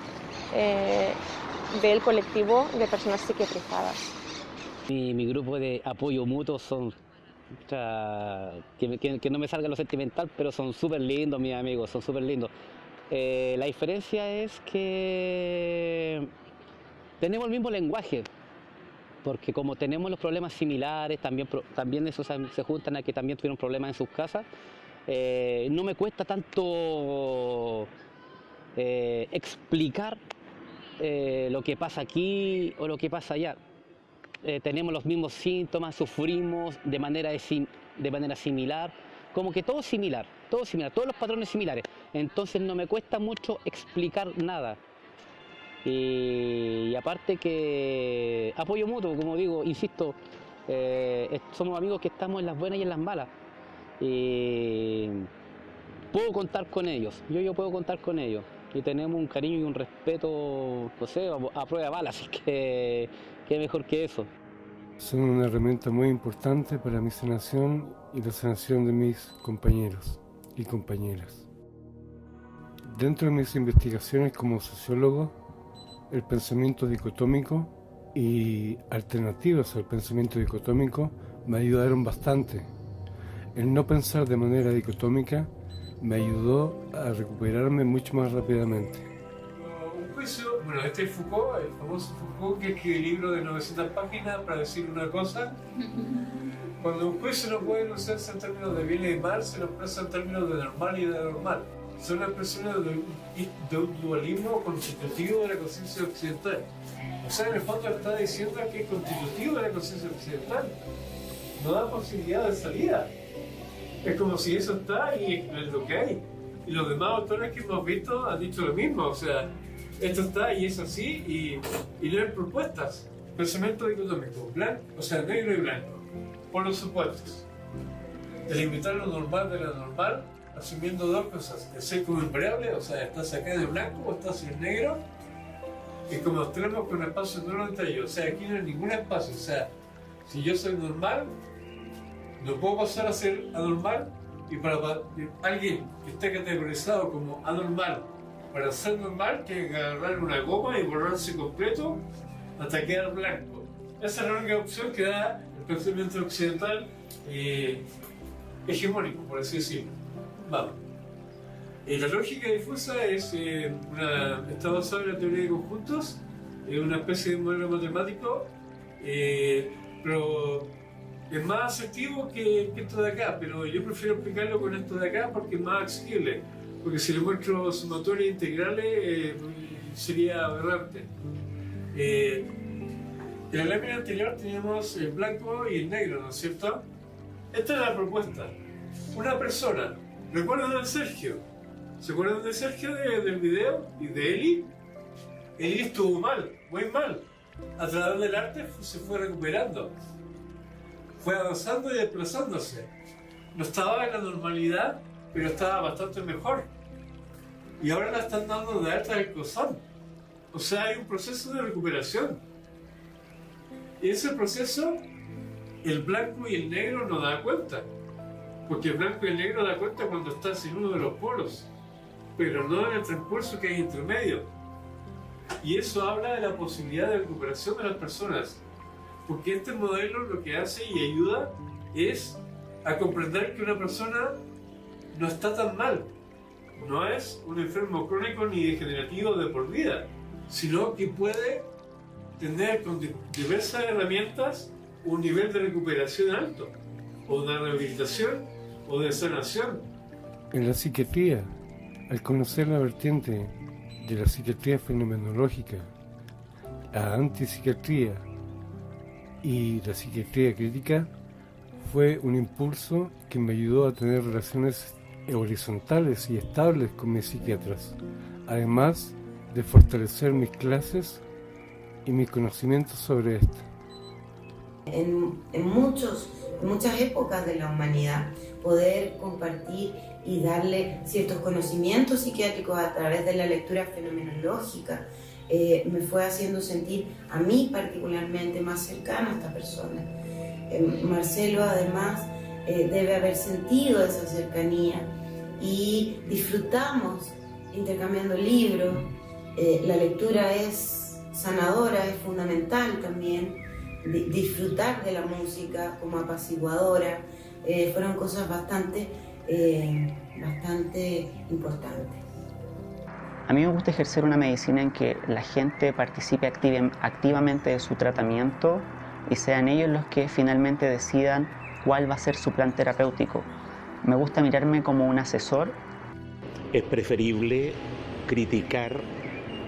Speaker 2: del colectivo de personas psiquiatrizadas.
Speaker 8: Mi grupo de apoyo mutuo son, que no me salga lo sentimental, pero son súper lindos mis amigos, son súper lindos. La diferencia es que tenemos el mismo lenguaje, porque como tenemos los problemas similares, también esos se juntan a que también tuvieron problemas en sus casas, no me cuesta tanto explicar lo que pasa aquí o lo que pasa allá. Tenemos los mismos síntomas, sufrimos de manera similar, como que todo similar, todos los patrones similares. Entonces no me cuesta mucho explicar nada. Y aparte que apoyo mutuo, como digo, insisto, somos amigos que estamos en las buenas y en las malas. Y puedo contar con ellos, yo puedo contar con ellos. Y tenemos un cariño y un respeto, no sé, a prueba de balas, así que qué mejor que eso.
Speaker 4: Son una herramienta muy importante para mi sanación y la sanación de mis compañeros y compañeras. Dentro de mis investigaciones como sociólogo, el pensamiento dicotómico y alternativas al pensamiento dicotómico me ayudaron bastante. El no pensar de manera dicotómica me ayudó a recuperarme mucho más rápidamente.
Speaker 3: Un juicio, bueno, este es Foucault, el famoso Foucault, que escribe el libro de 900 páginas para decir una cosa. Cuando un juicio no puede usarse en términos de bien y de mal, se lo expresa en términos de normal y de anormal. Son expresiones de un dualismo constitutivo de la conciencia occidental. O sea, en el fondo está diciendo que es constitutivo de la conciencia occidental. No da posibilidad de salida. Es como si eso está y es lo que hay. Y los demás autores que hemos visto han dicho lo mismo. O sea, esto está y es así y no hay propuestas. Pensamiento dicotómico, blanco, o sea, negro y blanco. Por los supuestos. Delimitar lo normal de lo anormal, asumiendo dos cosas. El ser como invariable, o sea, estás acá de blanco o estás en negro. Y como extremos con espacio nulo entre ellos. O sea, aquí no hay ningún espacio. O sea, si yo soy normal, no puedo pasar a ser anormal, y para alguien que esté categorizado como anormal, para ser normal, tiene que agarrar una goma y borrarse completo hasta quedar blanco. Esa es la única opción que da el pensamiento occidental hegemónico, por así decirlo. Vamos. La lógica difusa está basada en la teoría de conjuntos, es una especie de modelo matemático, pero es más asertivo que esto de acá, pero yo prefiero explicarlo con esto de acá porque es más accesible, porque si le muestro sumatoria integrales sería aberrante. En la lámina anterior teníamos el blanco y el negro, ¿no es cierto? Esta es la propuesta. Una persona, ¿recuerdan a Sergio? ¿Se acuerdan de Sergio del video? ¿Y de Eli? Eli estuvo mal, muy mal. A través del arte se fue recuperando. Fue avanzando y desplazándose. No estaba en la normalidad, pero estaba bastante mejor. Y ahora la están dando de alta del COSAM. O sea, hay un proceso de recuperación. Y ese proceso, el blanco y el negro no dan cuenta. Porque el blanco y el negro da cuenta cuando estás en uno de los polos, pero no en el transcurso que hay entre medio. Y eso habla de la posibilidad de recuperación de las personas. Porque este modelo lo que hace y ayuda es a comprender que una persona no está tan mal. No es un enfermo crónico ni degenerativo de por vida, sino que puede tener con diversas herramientas un nivel de recuperación alto, o de rehabilitación, o de sanación.
Speaker 4: En la psiquiatría, al conocer la vertiente de la psiquiatría fenomenológica, la antipsiquiatría y la psiquiatría crítica, fue un impulso que me ayudó a tener relaciones horizontales y estables con mis psiquiatras, además de fortalecer mis clases y mis conocimientos sobre esto.
Speaker 9: En muchas épocas de la humanidad, poder compartir y darle ciertos conocimientos psiquiátricos a través de la lectura fenomenológica me fue haciendo sentir a mí particularmente más cercana a esta persona. Marcelo además debe haber sentido esa cercanía y disfrutamos intercambiando libros. La lectura es sanadora, es fundamental también. Disfrutar de la música como apaciguadora fueron cosas bastante importantes.
Speaker 10: A mí me gusta ejercer una medicina en que la gente participe activamente de su tratamiento y sean ellos los que finalmente decidan cuál va a ser su plan terapéutico. Me gusta mirarme como un asesor.
Speaker 11: Es preferible criticar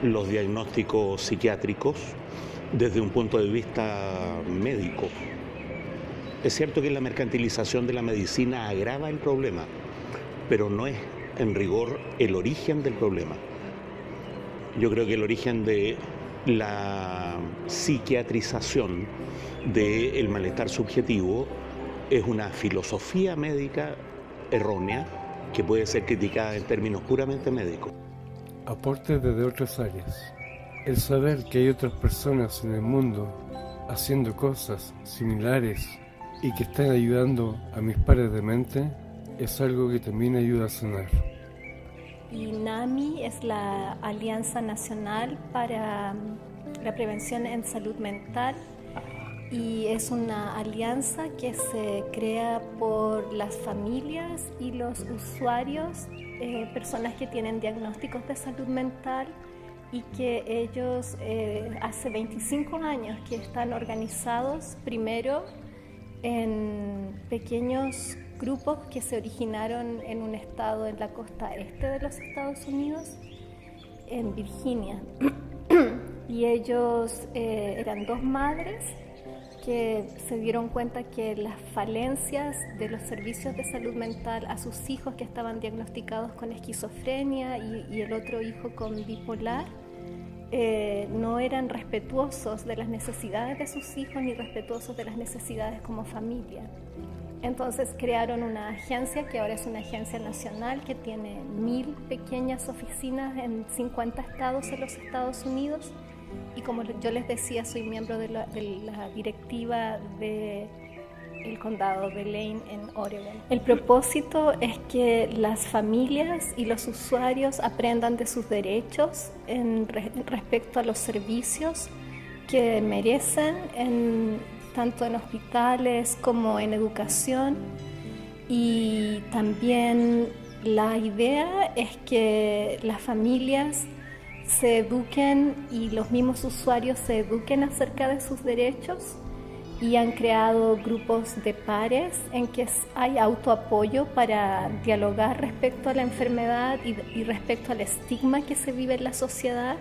Speaker 11: los diagnósticos psiquiátricos desde un punto de vista médico. Es cierto que la mercantilización de la medicina agrava el problema, pero no es en rigor el origen del problema. Yo creo que el origen de la psiquiatrización del malestar subjetivo es una filosofía médica errónea que puede ser criticada en términos puramente médicos.
Speaker 4: Aportes desde otras áreas. El saber que hay otras personas en el mundo haciendo cosas similares y que están ayudando a mis pares de mente es algo que también ayuda a sanar.
Speaker 12: Y NAMI es la Alianza Nacional para la Prevención en Salud Mental y es una alianza que se crea por las familias y los usuarios, personas que tienen diagnósticos de salud mental y que ellos hace 25 años que están organizados primero en pequeños grupos que se originaron en un estado en la costa este de los Estados Unidos, en Virginia. Y ellos eran dos madres que se dieron cuenta que las falencias de los servicios de salud mental a sus hijos que estaban diagnosticados con esquizofrenia y el otro hijo con bipolar no eran respetuosos de las necesidades de sus hijos ni respetuosos de las necesidades como familia. Entonces crearon una agencia que ahora es una agencia nacional que tiene 1000 pequeñas oficinas en 50 estados en los Estados Unidos y como yo les decía, soy miembro de la directiva del condado de Lane en Oregon. El propósito es que las familias y los usuarios aprendan de sus derechos respecto a los servicios que merecen tanto en hospitales como en educación, y también la idea es que las familias se eduquen y los mismos usuarios se eduquen acerca de sus derechos y han creado grupos de pares en que hay autoapoyo para dialogar respecto a la enfermedad y respecto al estigma que se vive en la sociedad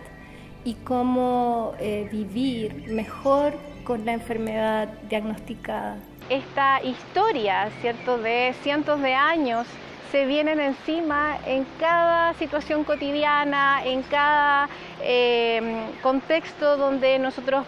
Speaker 12: y cómo vivir mejor con la enfermedad diagnosticada. Esta historia, ¿cierto?, de cientos de años se vienen encima en cada situación cotidiana, en cada contexto donde nosotros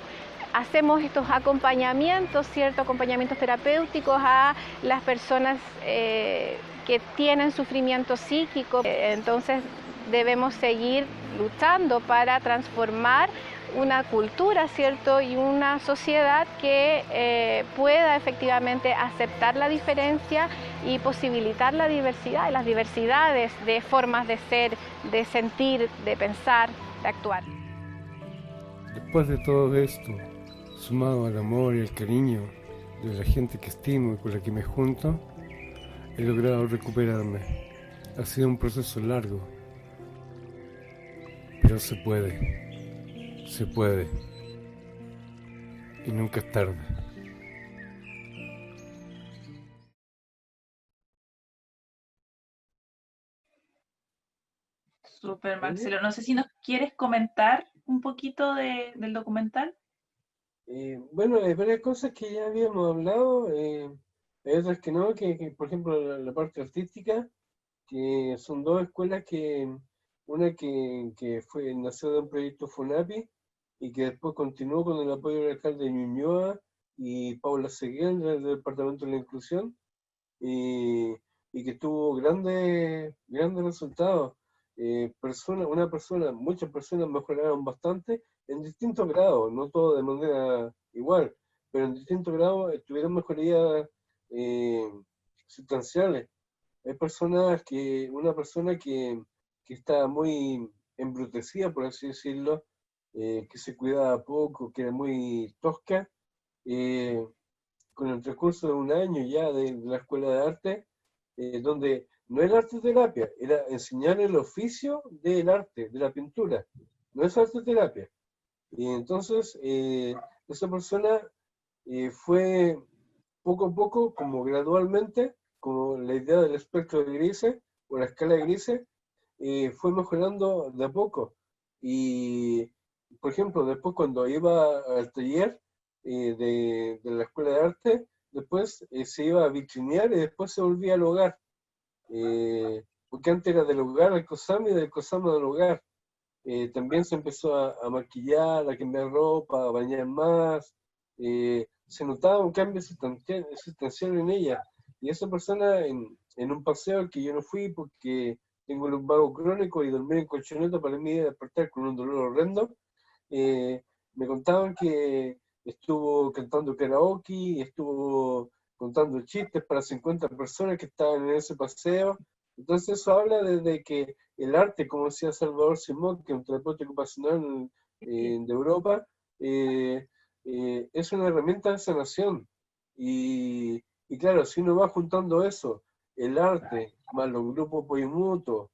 Speaker 12: hacemos estos acompañamientos, ¿cierto?, acompañamientos terapéuticos a las personas que tienen sufrimiento psíquico. Entonces debemos seguir luchando para transformar una cultura, ¿cierto?, y una sociedad que pueda efectivamente aceptar la diferencia y posibilitar la diversidad y las diversidades de formas de ser, de sentir, de pensar, de actuar.
Speaker 4: Después de todo esto, sumado al amor y al cariño de la gente que estimo y con la que me junto, he logrado recuperarme. Ha sido un proceso largo, pero se puede. Se puede. Y nunca es tarde.
Speaker 1: Súper, Marcelo. No sé si nos quieres comentar un poquito del documental.
Speaker 3: Bueno, hay varias cosas que ya habíamos hablado, hay otras que no, que, por ejemplo la parte artística, que son dos escuelas una que nació de un proyecto FUNAPI y que después continuó con el apoyo del alcalde Ñuñoa y Paula Seguel del Departamento de la Inclusión, y que tuvo grandes resultados. Muchas personas mejoraron bastante en distintos grados, no todo de manera igual, pero en distintos grados tuvieron mejorías sustanciales. Hay una persona que está muy embrutecida, por así decirlo, que se cuidaba poco, que era muy tosca, con el transcurso de un año ya de la escuela de arte, donde no era arte terapia, era enseñar el oficio del arte, de la pintura, no es arte terapia. Y entonces esa persona fue poco a poco, como gradualmente, como la idea del espectro de grises, o la escala de grises, fue mejorando de a poco. Y, por ejemplo, después cuando iba al taller de la escuela de arte, después se iba a vitrinear y después se volvía al hogar. Porque antes era del hogar al COSAM y del COSAM al hogar. También se empezó a maquillar, a cambiar ropa, a bañar más. Se notaba un cambio sustancial en ella. Y esa persona, en un paseo que yo no fui porque tengo un lumbago crónico y dormir en colchoneta para mí despertar con un dolor horrendo, me contaban que estuvo cantando karaoke, estuvo contando chistes para 50 personas que estaban en ese paseo. Entonces eso habla de que el arte, como decía Salvador Simón, que es un terapeuta ocupacional de Europa, es una herramienta de sanación. Y claro, si uno va juntando eso, el arte, más los grupos apoyo mutuo,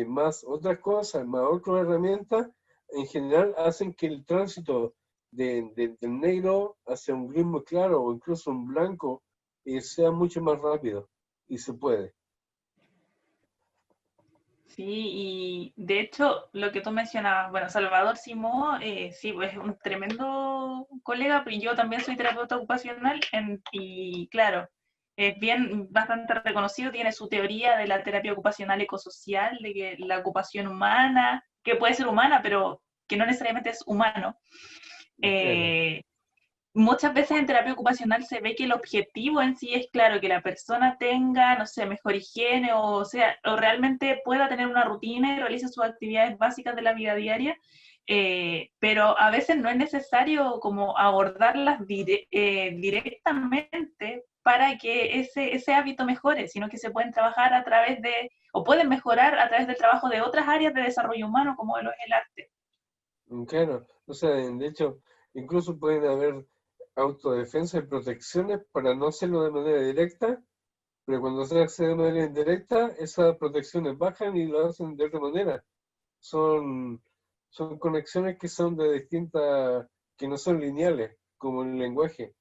Speaker 3: más otras cosas, más otras herramientas, en general hacen que el tránsito del negro hacia un gris muy claro o incluso un blanco sea mucho más rápido, y se puede.
Speaker 1: Sí, y de hecho, lo que tú mencionabas, bueno, Salvador Simó, sí, pues es un tremendo colega, pero yo también soy terapeuta ocupacional y claro, es bastante reconocido, tiene su teoría de la terapia ocupacional ecosocial, de que la ocupación humana, que puede ser humana, pero que no necesariamente es humano. Muchas veces en terapia ocupacional se ve que el objetivo en sí es, claro, que la persona tenga, no sé, mejor higiene, o sea, o realmente pueda tener una rutina y realice sus actividades básicas de la vida diaria, pero a veces no es necesario como abordarlas directamente para que ese hábito mejore, sino que se pueden trabajar a través o pueden mejorar a través del trabajo de otras áreas de desarrollo humano, como lo es el arte.
Speaker 3: Claro, o sea, de hecho, incluso pueden haber autodefensa y protecciones para no hacerlo de manera directa, pero cuando se hace de manera indirecta, esas protecciones bajan y lo hacen de otra manera. Son conexiones que son de distintas, que no son lineales, como el lenguaje,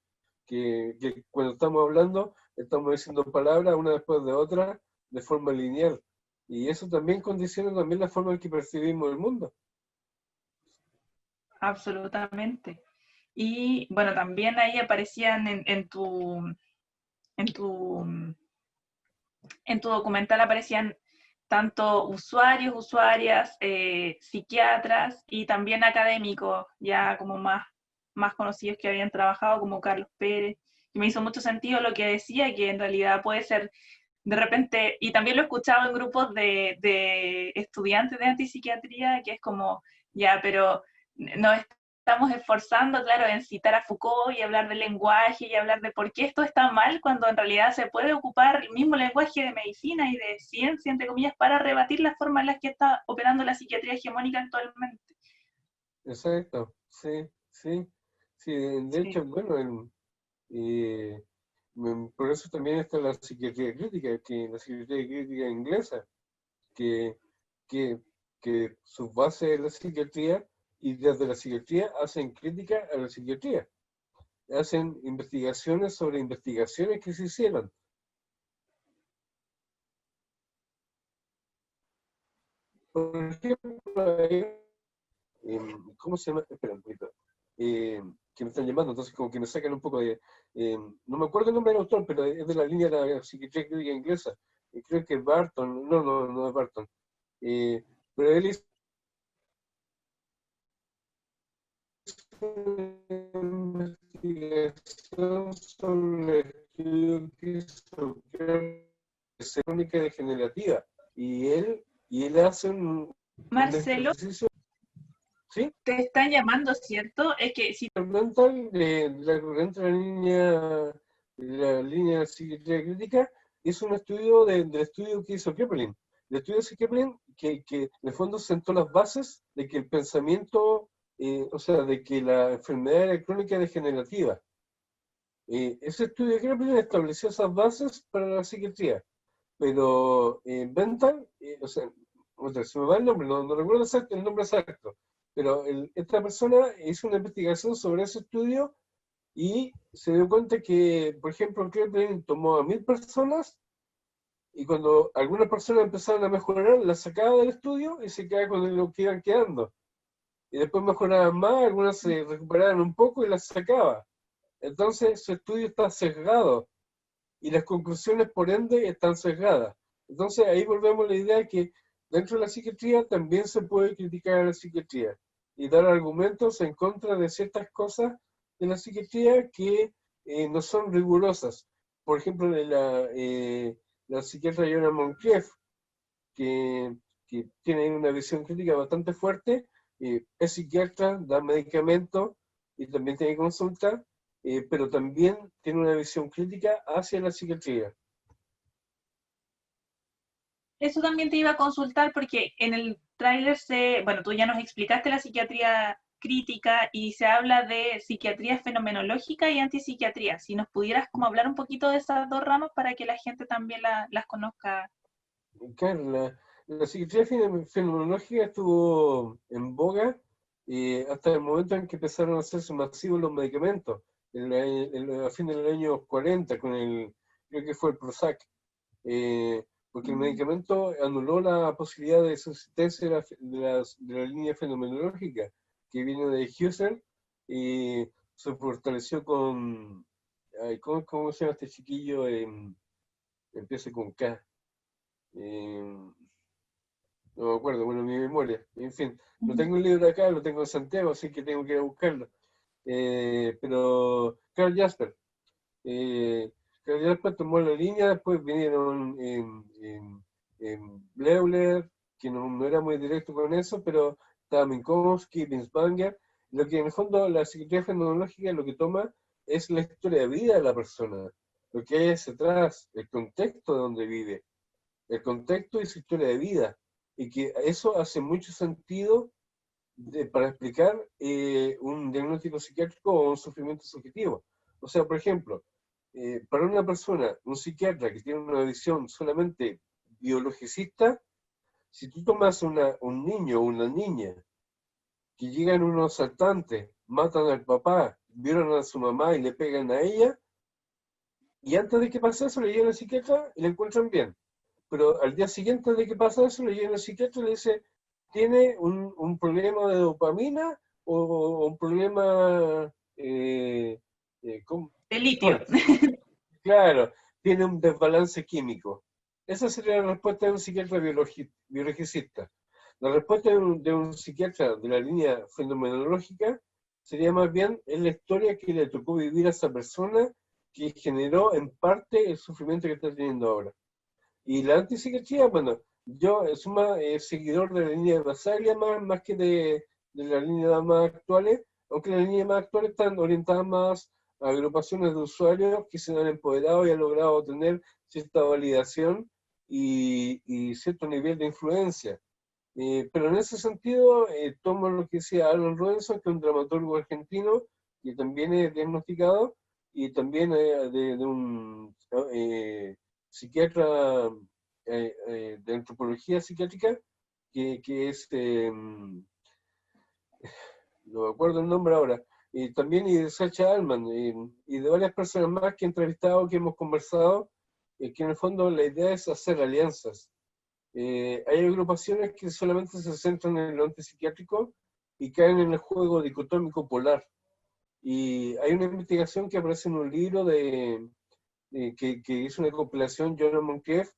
Speaker 3: que cuando estamos hablando, estamos diciendo palabras una después de otra, de forma lineal. Y eso también condiciona también la forma en que percibimos el mundo.
Speaker 1: absolutamente. Y bueno, también ahí aparecían en tu documental aparecían tanto usuarios, usuarias, psiquiatras y también académicos, ya como más conocidos que habían trabajado, como Carlos Pérez. Y me hizo mucho sentido lo que decía, que en realidad puede ser de repente, y también lo he escuchado en grupos de estudiantes de antipsiquiatría, que es como, ya, pero no estamos esforzando, claro, en citar a Foucault y hablar del lenguaje y hablar de por qué esto está mal, cuando en realidad se puede ocupar el mismo lenguaje de medicina y de ciencia, entre comillas, para rebatir la forma en la que está operando la psiquiatría hegemónica actualmente.
Speaker 3: Exacto, sí, sí. Sí, de hecho, bueno, por eso también está la psiquiatría crítica, que la psiquiatría crítica inglesa, que, que, que su base es la psiquiatría, y desde la psiquiatría hacen crítica a la psiquiatría. Hacen investigaciones sobre investigaciones que se hicieron. Por ejemplo, ¿cómo se llama? Espera un poquito. Que me están llamando, entonces como que me sacan un poco de... no me acuerdo el nombre del autor, pero es de la línea de la psiquiatría crítica inglesa. Creo que es Barton, no es Barton. Pero él hizo una investigación sobre el estudio que hizo crónica degenerativa. Y él hace un
Speaker 1: Marcelo,
Speaker 3: ejercicio. ¿Sí?
Speaker 1: te están llamando, ¿cierto? Es que si...
Speaker 3: Mental de la corriente de la línea de psiquiatría crítica es un estudio del estudio que hizo Kepling. El estudio de Kepling que en el fondo sentó las bases de que el pensamiento, o sea, de que la enfermedad era crónica degenerativa. Ese estudio de Kepling estableció esas bases para la psiquiatría. Pero Bentham, o sea, se me va el nombre, no recuerdo el nombre exacto, pero esta persona hizo una investigación sobre ese estudio y se dio cuenta que, por ejemplo, Kepling tomó a 1000 personas y cuando algunas personas empezaron a mejorar, las sacaba del estudio y se quedaba con lo que iban quedando. Y después mejoraban más, algunas se recuperaban un poco y las sacaba. Entonces su estudio está sesgado y las conclusiones, por ende, están sesgadas. Entonces ahí volvemos a la idea de que dentro de la psiquiatría también se puede criticar a la psiquiatría y dar argumentos en contra de ciertas cosas de la psiquiatría que no son rigurosas. Por ejemplo, la psiquiatra Joanna Moncrieff, que tiene una visión crítica bastante fuerte, es psiquiatra, da medicamentos y también tiene consulta, pero también tiene una visión crítica hacia la psiquiatría.
Speaker 1: Eso también te iba a consultar porque en el tráiler bueno, tú ya nos explicaste la psiquiatría crítica y se habla de psiquiatría fenomenológica y antipsiquiatría. Si nos pudieras como hablar un poquito de esas dos ramas para que la gente también las conozca.
Speaker 3: Claro, la psiquiatría fenomenológica estuvo en boga hasta el momento en que empezaron a hacerse masivos los medicamentos, a fin del año 40, creo que fue el Prozac. Porque el medicamento anuló la posibilidad de subsistencia de la línea fenomenológica que viene de Husserl y se fortaleció con, ¿cómo se llama este chiquillo? Empieza con K. No me acuerdo, bueno, mi memoria. En fin, no tengo el libro acá, lo tengo en Santiago, así que tengo que ir a buscarlo. Pero Karl Jasper. Karl Jasper tomó la línea, después vinieron Bleuler, que no era muy directo con eso, pero estaba Minkowski, Binswanger. Lo que en el fondo la psiquiatría fenomenológica lo que toma es la historia de vida de la persona, lo que hay hacia atrás, el contexto de donde vive, el contexto y su historia de vida, y que eso hace mucho sentido para explicar un diagnóstico psiquiátrico o un sufrimiento subjetivo. O sea, por ejemplo, para una persona, un psiquiatra que tiene una visión solamente biologicista, si tú tomas un niño o una niña que llegan unos asaltantes, matan al papá, violan a su mamá y le pegan a ella, y antes de que pase eso le llegan al psiquiatra y le encuentran bien. Pero al día siguiente de que pasa eso le llegan al psiquiatra y le dice, tiene un problema de dopamina o un problema
Speaker 1: De litio.
Speaker 3: claro, tiene un desbalance químico. Esa sería la respuesta de un psiquiatra biologicista. La respuesta de un psiquiatra de la línea fenomenológica sería más bien en la historia que le tocó vivir a esa persona que generó en parte el sufrimiento que está teniendo ahora. Y la antipsiquiatría, bueno, yo soy más seguidor de la línea de Basaglia más que de las líneas más actuales, aunque las líneas más actuales están orientadas más a agrupaciones de usuarios que se han empoderado y han logrado tener cierta validación y cierto nivel de influencia. Pero en ese sentido, tomo lo que decía Alan Robinson, que es un dramaturgo argentino, que también es diagnosticado, y también de un psiquiatra de antropología psiquiátrica, que es, no me acuerdo el nombre ahora, y también y de Sacha Alman, y de varias personas más que he entrevistado, que hemos conversado, que en el fondo la idea es hacer alianzas. Hay agrupaciones que solamente se centran en lo antipsiquiátrico y caen en el juego dicotómico polar. Y hay una investigación que aparece en un libro que hizo una compilación Jonah Moncrief,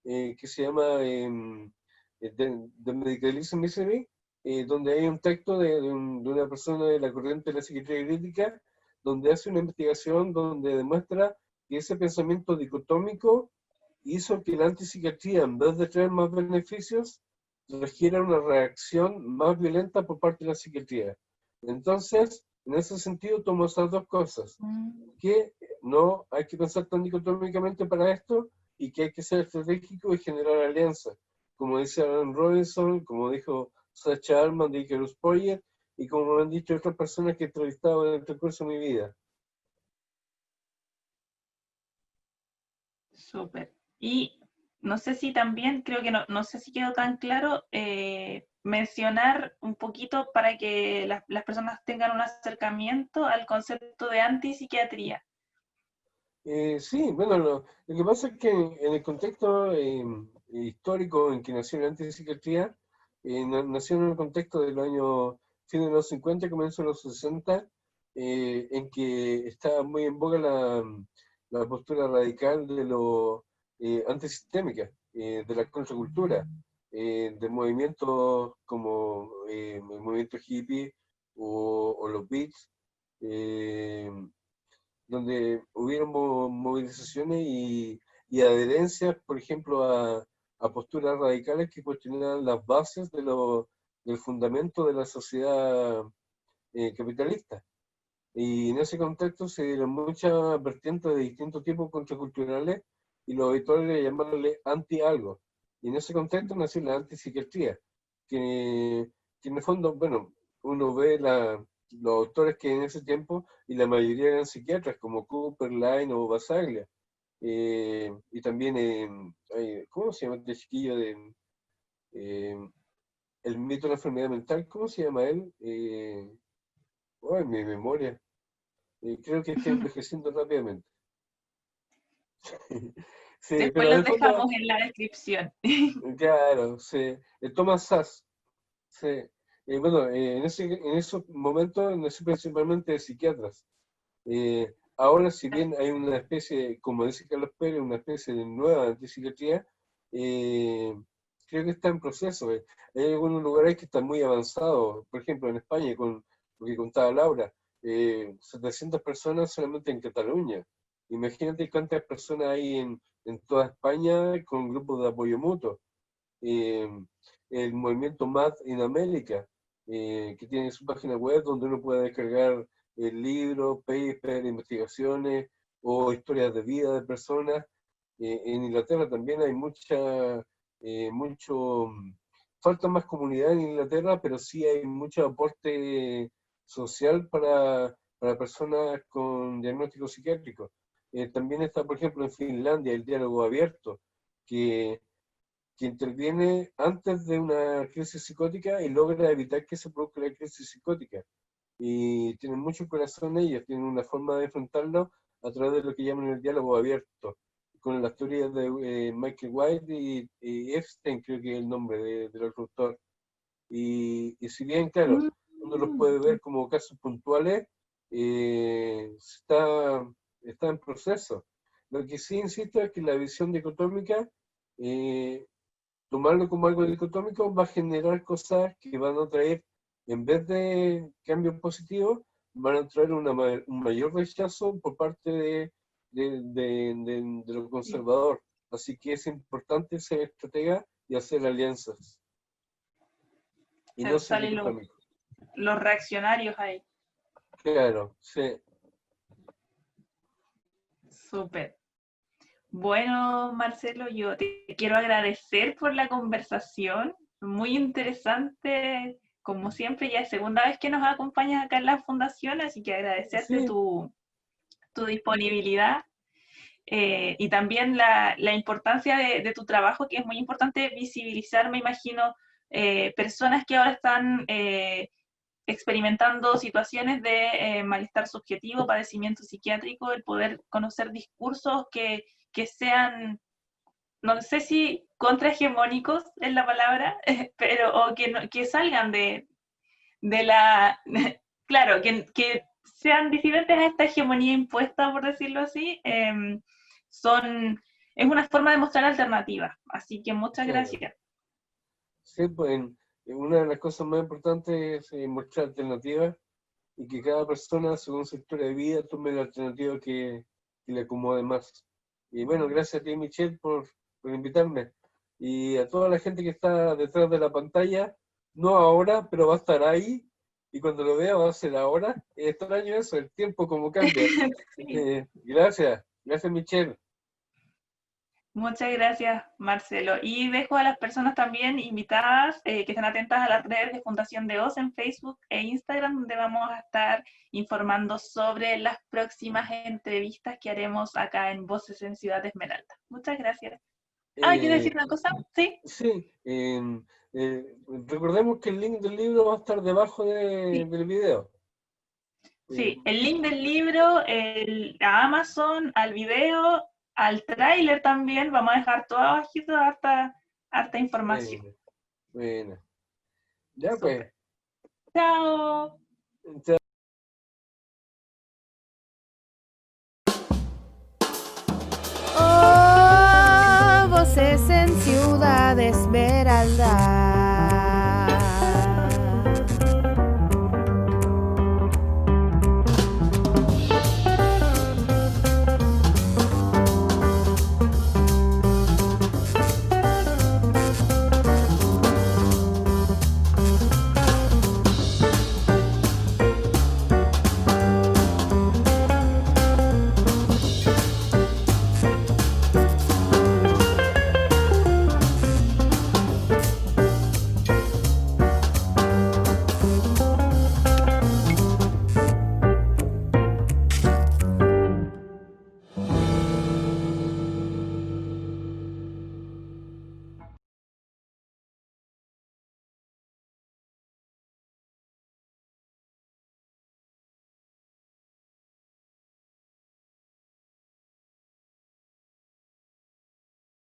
Speaker 3: que se llama The Medicalism Misery, donde hay un texto de una persona de la corriente de la psiquiatría crítica, donde hace una investigación donde demuestra que ese pensamiento dicotómico hizo que la antipsiquiatría, en vez de traer más beneficios, requiera una reacción más violenta por parte de la psiquiatría. Entonces, en ese sentido, tomo esas dos cosas, que no hay que pensar tan dicotómicamente para esto y que hay que ser estratégico y generar alianzas, como dice Alan Robinson, como dijo Sacha Alman de Icarus Project, y como me han dicho otras personas que he entrevistado en el transcurso de mi vida.
Speaker 1: Súper. Y no sé si también, creo que no sé si quedó tan claro, mencionar un poquito para que las personas tengan un acercamiento al concepto de antipsiquiatría.
Speaker 3: Sí, bueno, lo que pasa es que en el contexto histórico en que nació la antipsiquiatría, nació en el contexto del año fin de los 50, comienzo de los 60, en que estaba muy en boga la postura radical de lo antisistémica, de la contracultura, de movimientos como el movimiento hippie o los beats, donde hubieron movilizaciones y adherencias, por ejemplo, a posturas radicales que cuestionaban las bases del fundamento de la sociedad capitalista. Y en ese contexto se dieron muchas vertientes de distintos tipos contraculturales y lo habitual era llamarle anti-algo. Y en ese contexto nació la antipsiquiatría, que en el fondo, bueno, uno ve los autores que en ese tiempo, y la mayoría eran psiquiatras, como Cooper, Line o Basaglia. Y también, ¿cómo se llama este chiquillo de El mito de la enfermedad mental? ¿Cómo se llama él? Mi memoria. Creo que estoy envejeciendo rápidamente. Sí,
Speaker 1: Después
Speaker 3: pero en
Speaker 1: los
Speaker 3: el fondo,
Speaker 1: dejamos en la descripción.
Speaker 3: claro, sí, Thomas Sass. Sí. Bueno, en esos momentos nació principalmente de psiquiatras. Ahora, si bien hay una especie, como dice Carlos Pérez, una especie de nueva antipsiquiatría, creo que está en proceso. Hay algunos lugares que están muy avanzados. Por ejemplo, en España, con lo que contaba Laura, 700 personas solamente en Cataluña. Imagínate cuántas personas hay en toda España con grupos de apoyo mutuo. El movimiento MAD in America, que tiene su página web donde uno puede descargar libros, papers, investigaciones o historias de vida de personas. En Inglaterra también hay falta más comunidad en Inglaterra, pero sí hay mucho aporte social para personas con diagnóstico psiquiátrico. También está, por ejemplo, en Finlandia el diálogo abierto, que interviene antes de una crisis psicótica y logra evitar que se produzca la crisis psicótica. Y tienen mucho corazón ellos, tienen una forma de enfrentarlo a través de lo que llaman el diálogo abierto, con las teorías de Michael White y Epstein, creo que es el nombre del otro autor. Y si bien, claro, uno los puede ver como casos puntuales, está en proceso. Lo que sí insisto es que la visión dicotómica, tomarlo como algo dicotómico, va a generar cosas que van a traer, en vez de cambios positivos, van a traer un mayor rechazo por parte de lo conservador. Así que es importante ser estratega y hacer alianzas. Y no ser
Speaker 1: Salen
Speaker 3: dicotómico.
Speaker 1: los reaccionarios ahí.
Speaker 3: Claro, sí.
Speaker 1: Súper. Bueno, Marcelo, yo te quiero agradecer por la conversación, muy interesante, como siempre, ya es segunda vez que nos acompañas acá en la fundación, así que agradecerte
Speaker 3: Sí.
Speaker 1: tu disponibilidad y también la importancia de tu trabajo, que es muy importante visibilizar, me imagino, personas que ahora están experimentando situaciones de malestar subjetivo, padecimiento psiquiátrico, el poder conocer discursos que sean, no sé si contrahegemónicos es la palabra, pero o que salgan de la, claro, que sean disidentes a esta hegemonía impuesta, por decirlo así, es una forma de mostrar alternativas. Así que muchas
Speaker 3: Claro.
Speaker 1: gracias.
Speaker 3: Sí, pues una de las cosas más importantes es mostrar alternativas y que cada persona, según su historia de vida, tome la alternativa que le acomode más. Y bueno, gracias a ti, Michelle, por invitarme. Y a toda la gente que está detrás de la pantalla, no ahora, pero va a estar ahí. Y cuando lo vea va a ser ahora. Es extraño eso, el tiempo como cambia.
Speaker 1: Sí.
Speaker 3: Gracias, Michelle.
Speaker 1: Muchas gracias, Marcelo. Y dejo a las personas también invitadas que estén atentas a las redes de Fundación de Oz en Facebook e Instagram, donde vamos a estar informando sobre las próximas entrevistas que haremos acá en Voces en Ciudad Esmeralda. Muchas gracias. ¿Quieres decir una cosa? Sí.
Speaker 3: Sí. Recordemos que el link del libro va a estar debajo del video.
Speaker 1: Sí, el link del libro, a Amazon, al video, al tráiler también, vamos a dejar todo abajito, harta información.
Speaker 3: Bueno. Ya
Speaker 1: Súper.
Speaker 3: pues.
Speaker 1: Chao.
Speaker 3: Chao.
Speaker 13: Oh, Voces en Ciudad Esmeralda.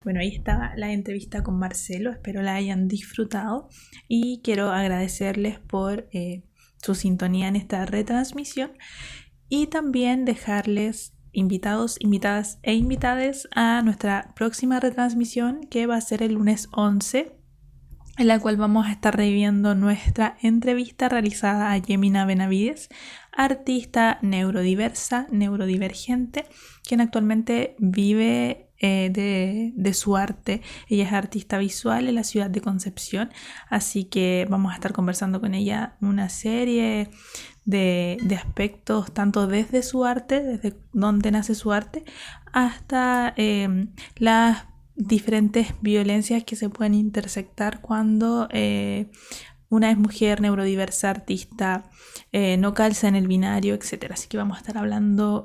Speaker 1: Bueno, ahí estaba la entrevista con Marcelo, espero la hayan disfrutado y quiero agradecerles por su sintonía en esta retransmisión y también dejarles invitados, invitadas e invitades a nuestra próxima retransmisión que va a ser el lunes 11, en la cual vamos a estar reviviendo nuestra entrevista realizada a Yemina Benavides, artista neurodiversa, neurodivergente, quien actualmente vive de su arte. Ella es artista visual en la ciudad de Concepción, así que vamos a estar conversando con ella una serie de aspectos, tanto desde su arte, desde dónde nace su arte, hasta las diferentes violencias que se pueden intersectar cuando una es mujer, neurodiversa, artista, no calza en el binario, etc. Así que vamos a estar hablando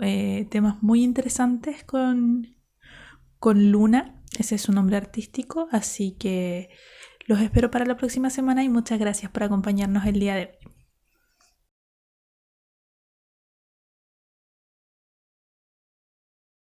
Speaker 1: temas muy interesantes con Luna, ese es su nombre artístico, así que los espero para la próxima semana y muchas gracias por acompañarnos el día de hoy.